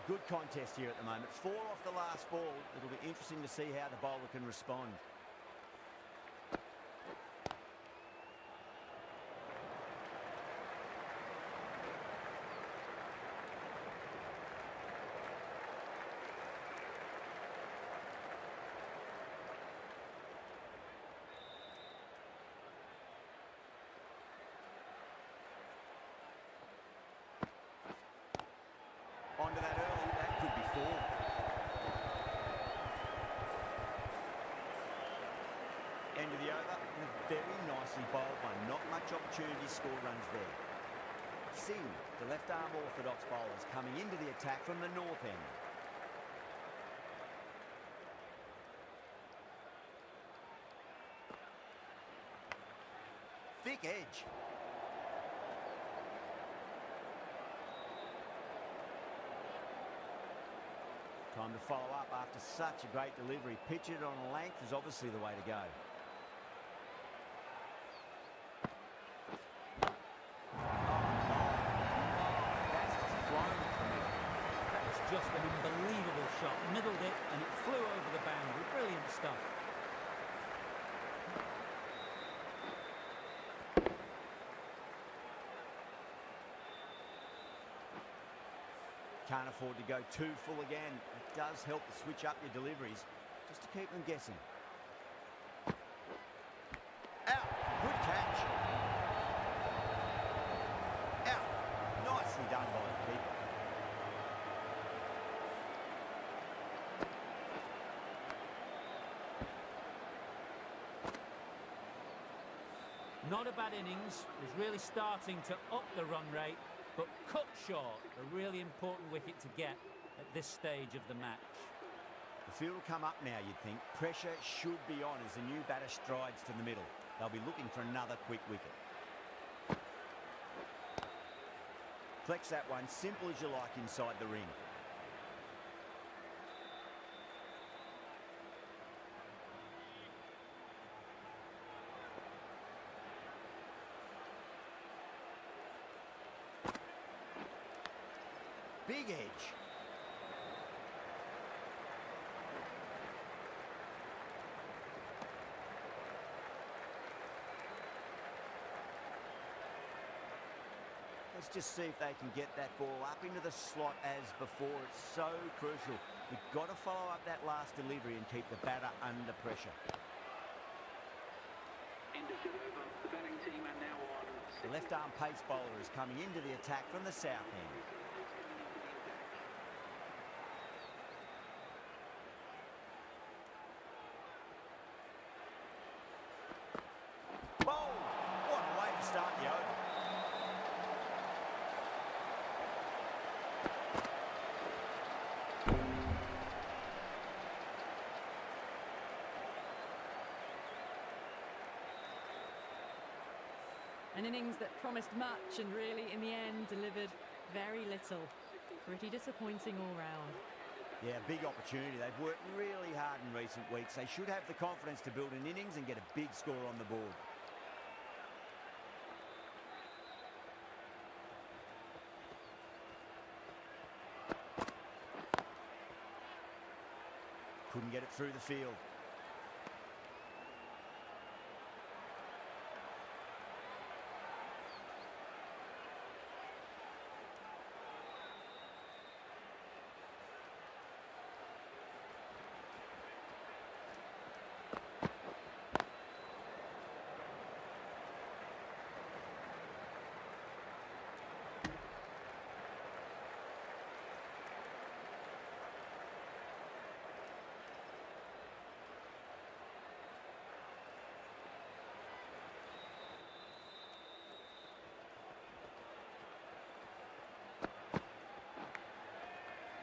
Good contest here at the moment. 4 off the last ball. It'll be interesting to see how the bowler can respond. Onto that early, that could be 4. End of the over, and a very nicely bowled one. Not much opportunity to score runs there. Singh, the left-arm orthodox bowlers, coming into the attack from the north end. Thick edge. Time to follow up after such a great delivery. Pitch it on a length is obviously the way to go. That's just flown from it. That was just an unbelievable shot. Middled it and it flew over the boundary. Brilliant stuff. can't afford to go too full again. It does help to switch up your deliveries, just to keep them guessing. Out. Good catch. Out. Nicely done by the keeper. Not a bad innings, was really starting to up the run rate, but cut short, a really important wicket to get at this stage of the match. The field will come up now, you'd think. Pressure should be on as the new batter strides to the middle. They'll be looking for another quick wicket. Flex that one, simple as you like inside the ring. Big edge. Let's just see if they can get that ball up into the slot as before. It's so crucial. You've got to follow up that last delivery and keep the batter under pressure. End of the over. The batting team are now on. The left-arm pace bowler is coming into the attack from the south end. Bowled! What a way to start the over. An innings that promised much and really, in the end, delivered very little. Pretty disappointing all round. Yeah, big opportunity. They've worked really hard in recent weeks. They should have the confidence to build an innings and get a big score on the board. Couldn't get it through the field.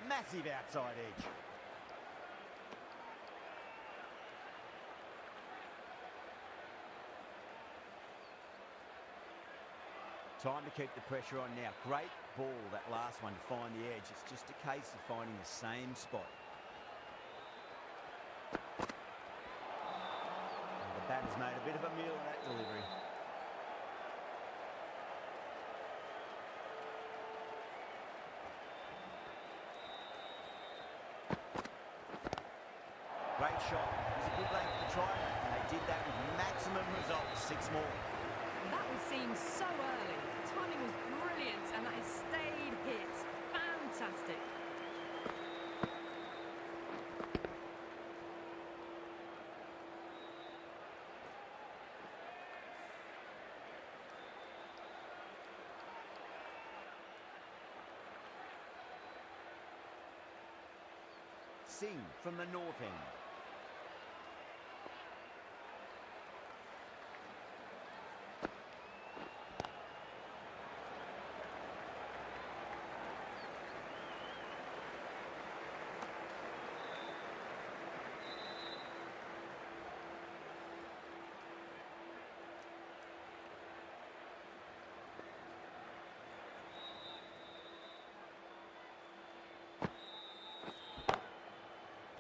Massive outside edge. Time to keep the pressure on now. Great ball, that last one, to find the edge. It's just a case of finding the same spot. And the batter's made a bit of a meal of that delivery. Great shot. It was a good length to try, and they did that with maximum results. 6 more. That was seen so early. The timing was brilliant, and that has stayed hit. Fantastic. Singh from the north end.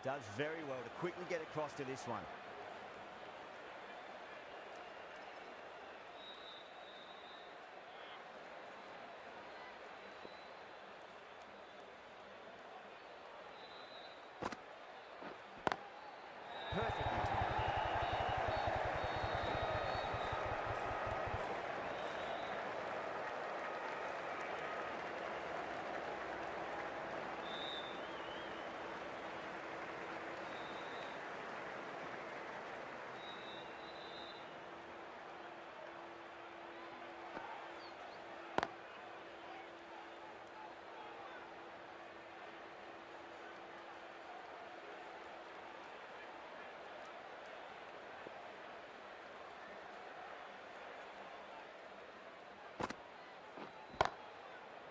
Does very well to quickly get across to this one. Perfectly timed.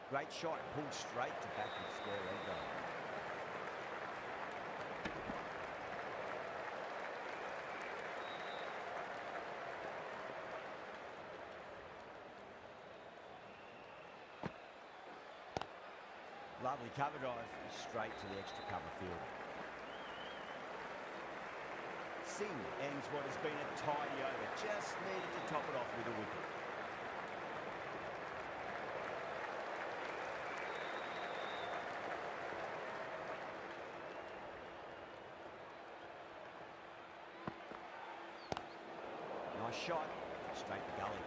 Great shot, pulled straight to back and square leg though. Lovely cover drive, straight to the extra cover field. Singh ends what has been a tidy over, just needed to top it off with a wicket. Nice shot, straight to gully.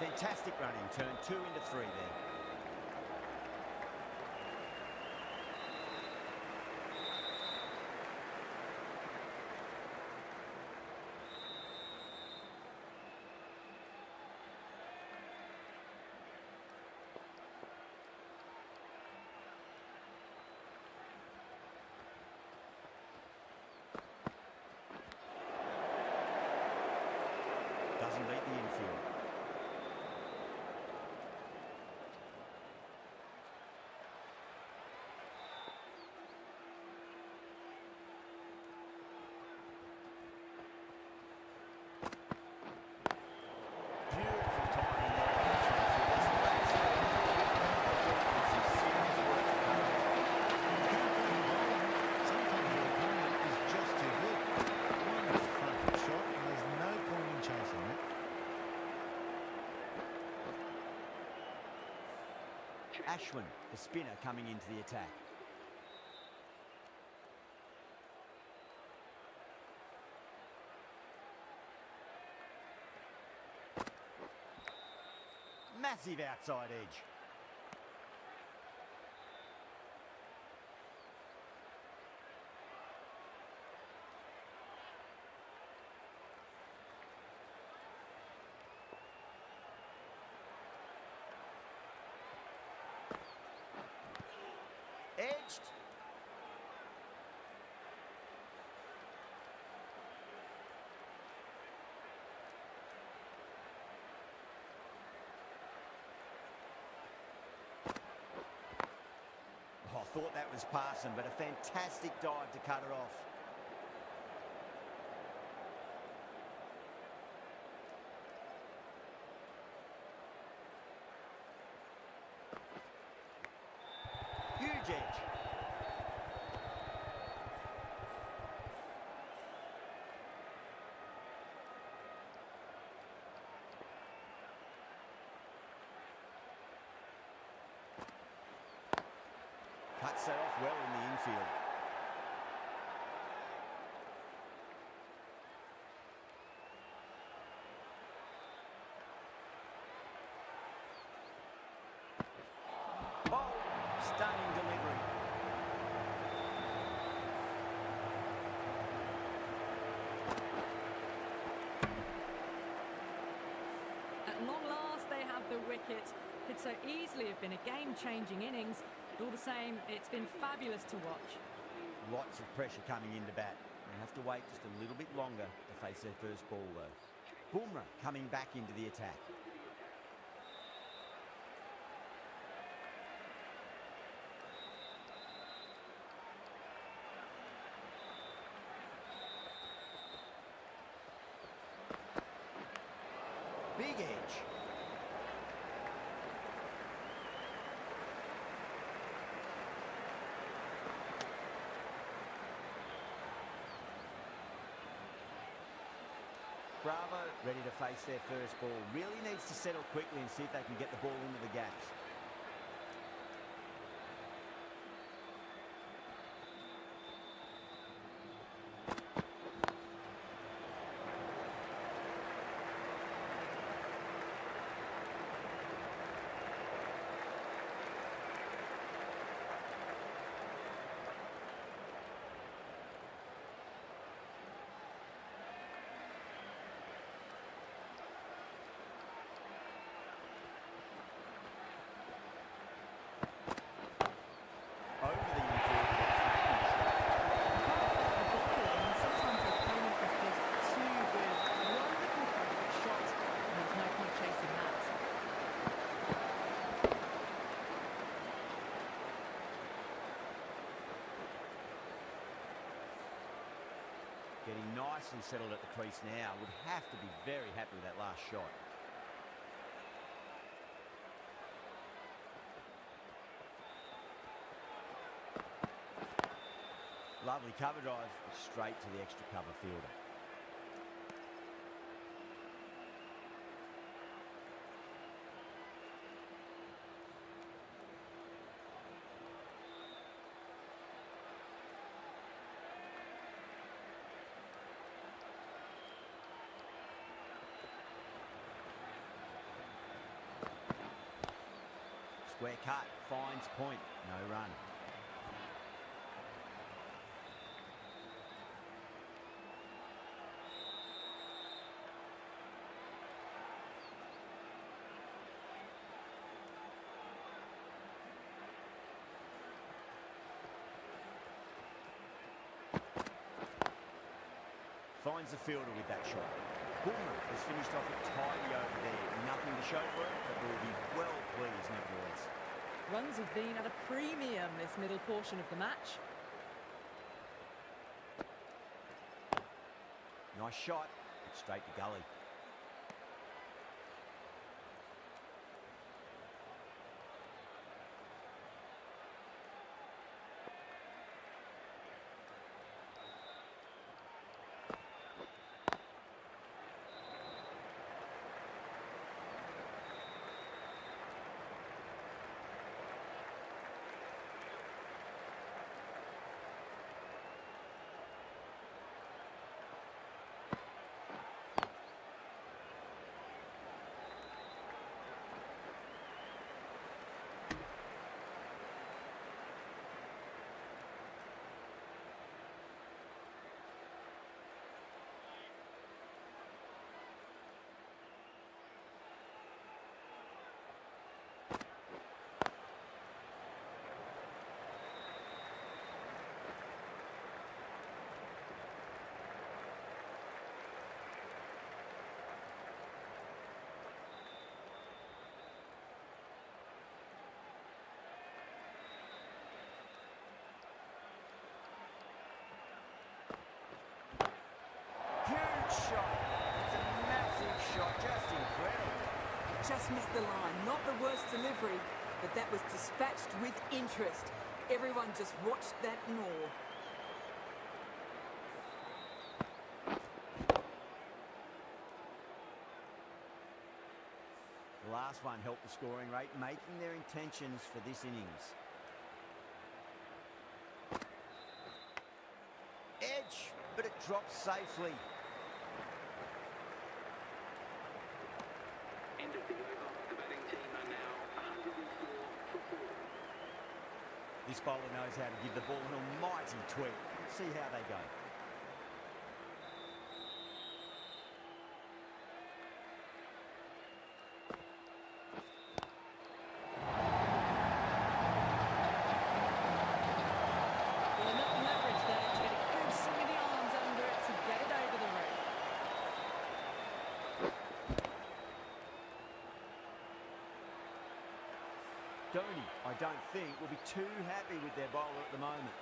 Fantastic running, turn 2 into 3 there. Doesn't beat the infield. Ashwin, the spinner, coming into the attack. Massive outside edge. Edged. Oh, I thought that was passing, but a fantastic dive to cut it off. Huge edge. Cuts that off well in the infield. Oh, stunning delivery. At long last, they have the wicket. Could so easily have been a game-changing innings. But all the same, it's been fabulous to watch. Lots of pressure coming into bat. They have to wait just a little bit longer to face their first ball, though. Bumrah coming back into the attack. big edge. Bravo, ready to face their first ball. Really needs to settle quickly and see if they can get the ball into the gaps. Over the infield with a cracking shot. Sometimes the opponent is just too good. Wonderful perfect shot, and there's no point chasing that. Getting nicely settled at the crease now. Would have to be very happy with that last shot. Lovely cover drive, straight to the extra cover fielder. Square cut, finds point, no run. Finds the fielder with that shot. Boomer has finished off it tidy over there. Nothing to show for it, but will be well pleased nevertheless. Runs have been at a premium this middle portion of the match. Nice shot, but straight to gully. Shot. It's a massive shot, just incredible. Just missed the line. Not the worst delivery, but that was dispatched with interest. Everyone just watched that gnaw. The last one helped the scoring rate, making their intentions for this innings. Edge, but it drops safely. End of the over. The batting team are now 104 for 4. This bowler knows how to give the ball an almighty tweak. Let's see how they go. Well, enough leverage there to get a good swing of the arms under it to get it over the rope. Dhoni, I don't think, will be too happy with their bowler at the moment.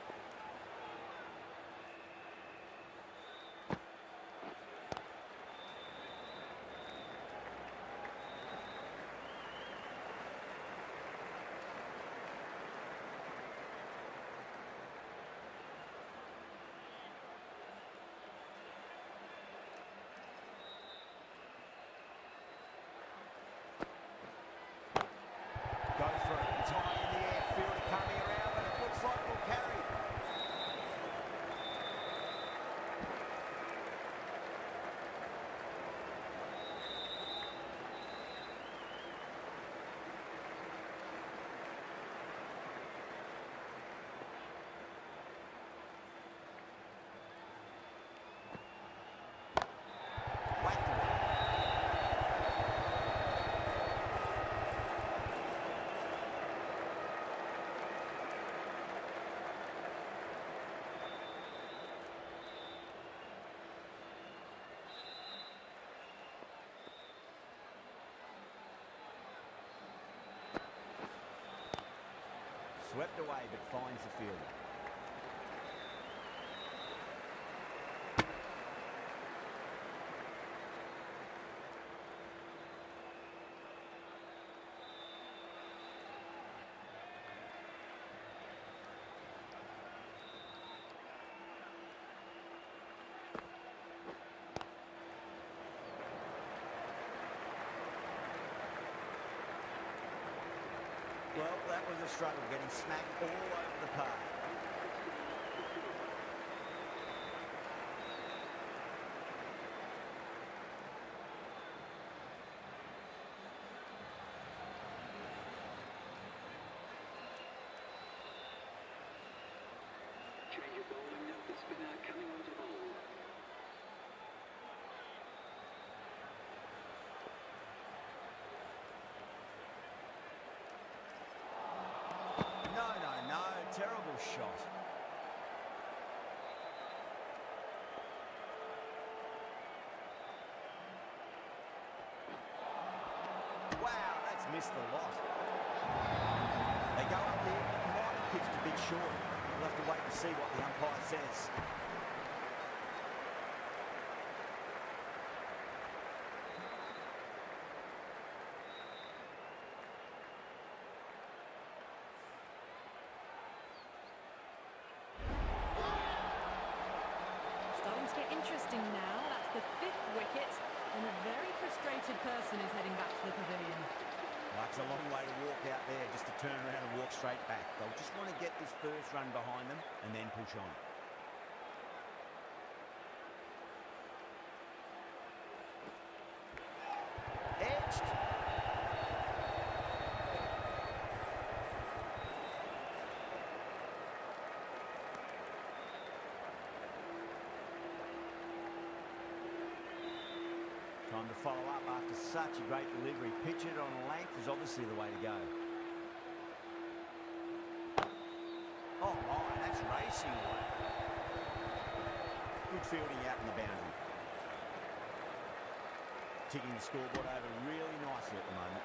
Swept away, but finds the fielder. Well, that was a struggle, getting smacked all over the park. Change of bowling now, the spinner coming onto bowl. No, terrible shot. Wow, that's missed the lot. They go up there, might have pitched a bit short. We'll have to wait and see what the umpire says. Starting to get interesting now. That's the 5th wicket, and a very frustrated person is heading back to the pavilion. Well, that's a long way to walk out there just to turn around and walk straight back. They'll just want to get this first run behind them and then push on. Edged. Time to follow up after such a great delivery. Pitch it on length is obviously the way to go. Oh my, that's racing away. Good fielding out in the boundary. Ticking the scoreboard over really nicely at the moment.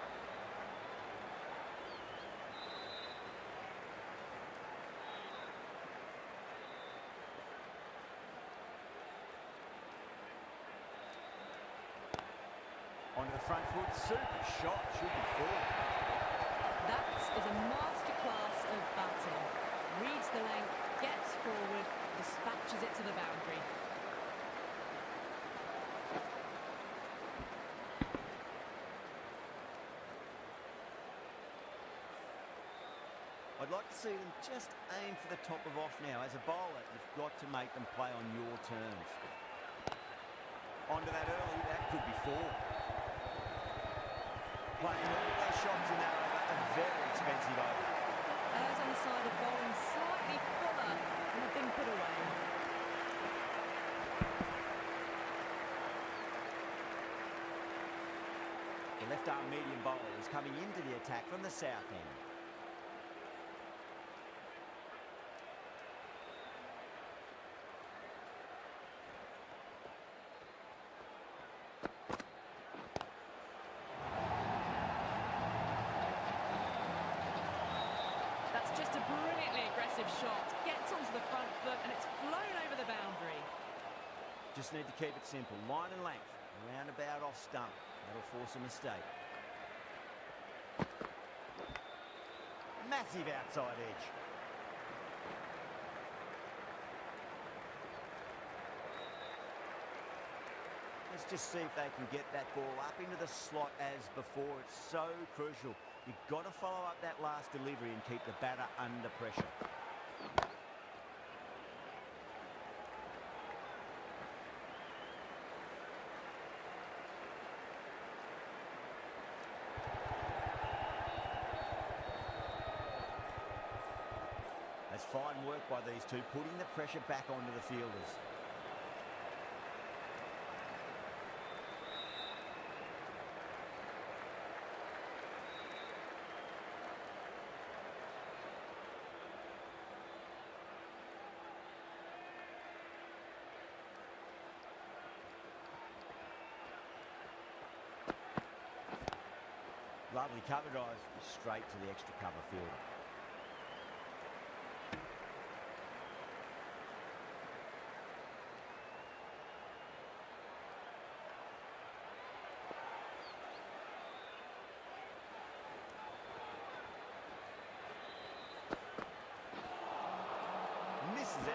Onto the front foot, super shot, should be full. That is a masterclass of batting. Reads the length, gets forward, dispatches it to the boundary. I'd like to see them just aim for the top of off now. As a bowler, you've got to make them play on your terms. Onto that early, that could be four. Playing all their shots in that over, a very expensive over. Errs on the side of bowling slightly fuller and have been put away. The left-arm medium bowler is coming into the attack from the south end. That's just a brilliantly aggressive shot. Gets onto the front foot and it's flown over the boundary. Just need to keep it simple. Line and length. Roundabout off stump. That'll force a mistake. Massive outside edge. Let's just see if they can get that ball up into the slot as before. It's so crucial. You've got to follow up that last delivery and keep the batter under pressure. That's fine work by these two, putting the pressure back onto the fielders. Lovely cover drive, straight to the extra cover fielder.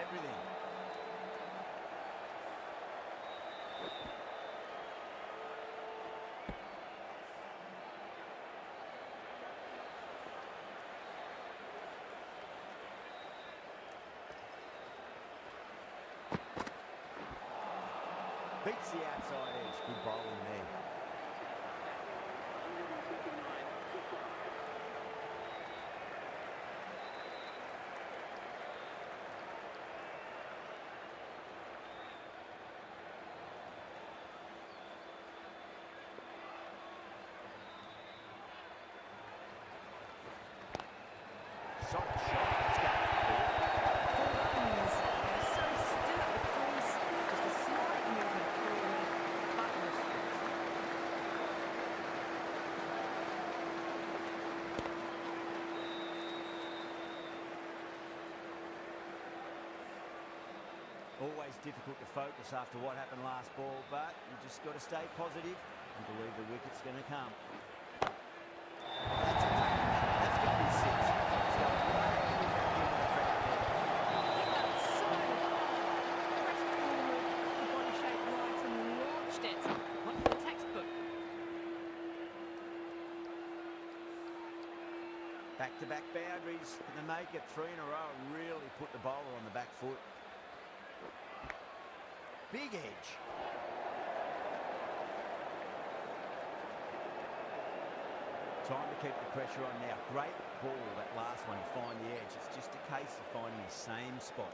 everything. Beats the outside edge. Good bowling there. Solid shot. Let's go. Full runs. They're so still at the crease. Just a slight movement forward. Fabulous shots. Always difficult to focus after what happened last ball, but you just got to stay positive and believe the wicket's going to come. That's a crack. That's going to be six. It's going way back into the crowd there. That's so hard. Pressed forward, the body shape right and launched it. One for the textbook. Back-to-back boundaries. Can they make it 3 in a row and really put the bowler on the back foot? Big edge. Time to keep the pressure on now. Great ball, that last one, to find the edge. It's just a case of finding the same spot.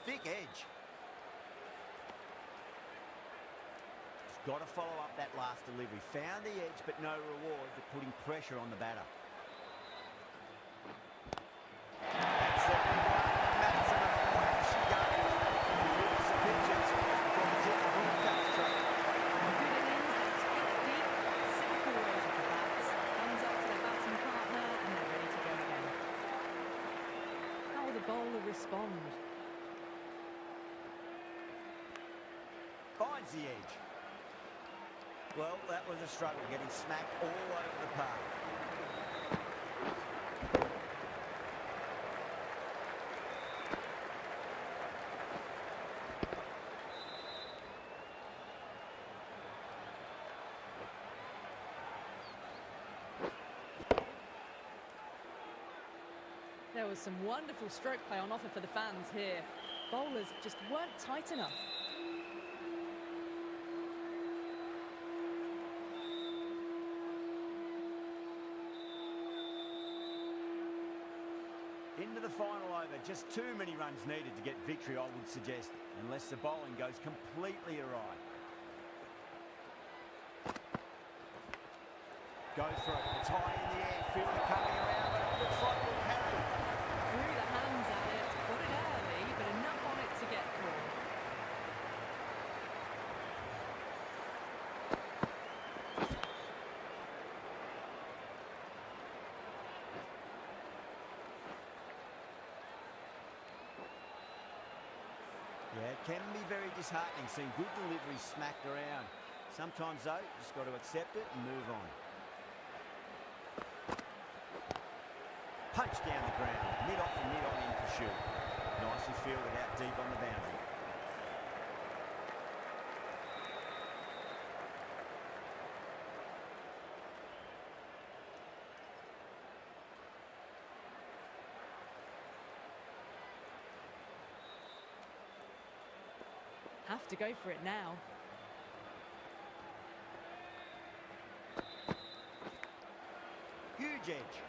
Thick edge. He's got to follow up that last delivery. Found the edge, but no reward, but putting pressure on the batter. That's the big one. Madison, and away she goes. If you lose the pitches, because it's a good touch track. Good innings, that's 50. Simple ways of the bats. Thumbs up to their batting partner and they're ready to go again. How will the bowler respond? Finds the edge. Well, that was a struggle, getting smacked all over the park. There was some wonderful stroke play on offer for the fans here. Bowlers just weren't tight enough. Into the final over, just too many runs needed to get victory, I would suggest, unless the bowling goes completely awry. Goes for it, it's high in the air, fielder coming around, but it looks like we'll carry. Threw the hands at it, got it early, but enough on it to get through. Yeah, it can be very disheartening seeing good deliveries smacked around. Sometimes, though, you just got to accept it and move on. Punch down the ground, mid-off and mid-on in pursuit. Nicely fielded out deep on the boundary. Have to go for it now. Huge edge.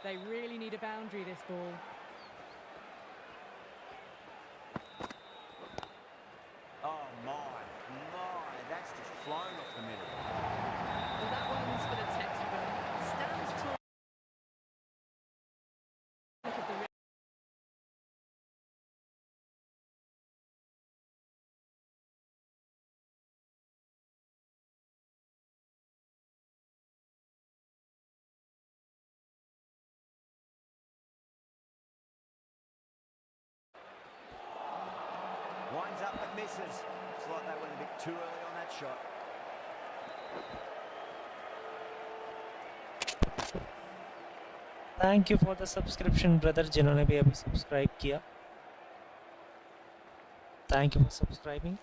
They really need a boundary, this ball. Oh my, that's just flown off the middle. Well, that one's for the textbook. Stands tall. Look at the misses. It's like they went a bit too early on that shot. Thank you for the subscription brother, जिन्होंने भी अभी subscribe किया, thank you for subscribing.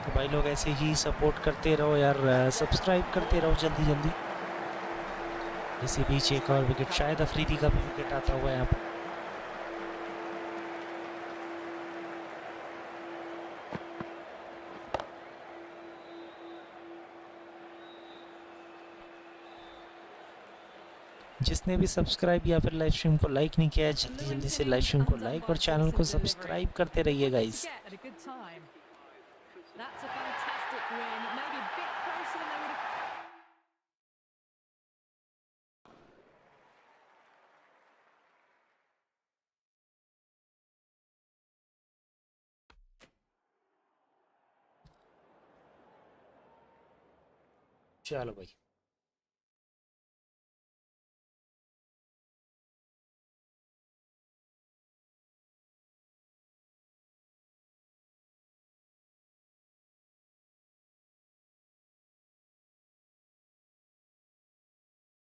तो भाई लोग ऐसे ही support करते रहो यार, सब्सक्राइब करते रहो जल्दी जल्दी। इसी बीच एक और विकेट, शायद अफरीदी का भी विकेट आता हुआ है यहाँ पर। जिसने भी सब्सक्राइब या फिर लाइव स्ट्रीम को लाइक नहीं किया है, जल्दी जल्दी से लाइव स्ट्रीम को लाइक और चैनल को सब्सक्राइब करते रहिए guys. That's a fantastic win. Maybe a bit closer than they would have. चलो भाई।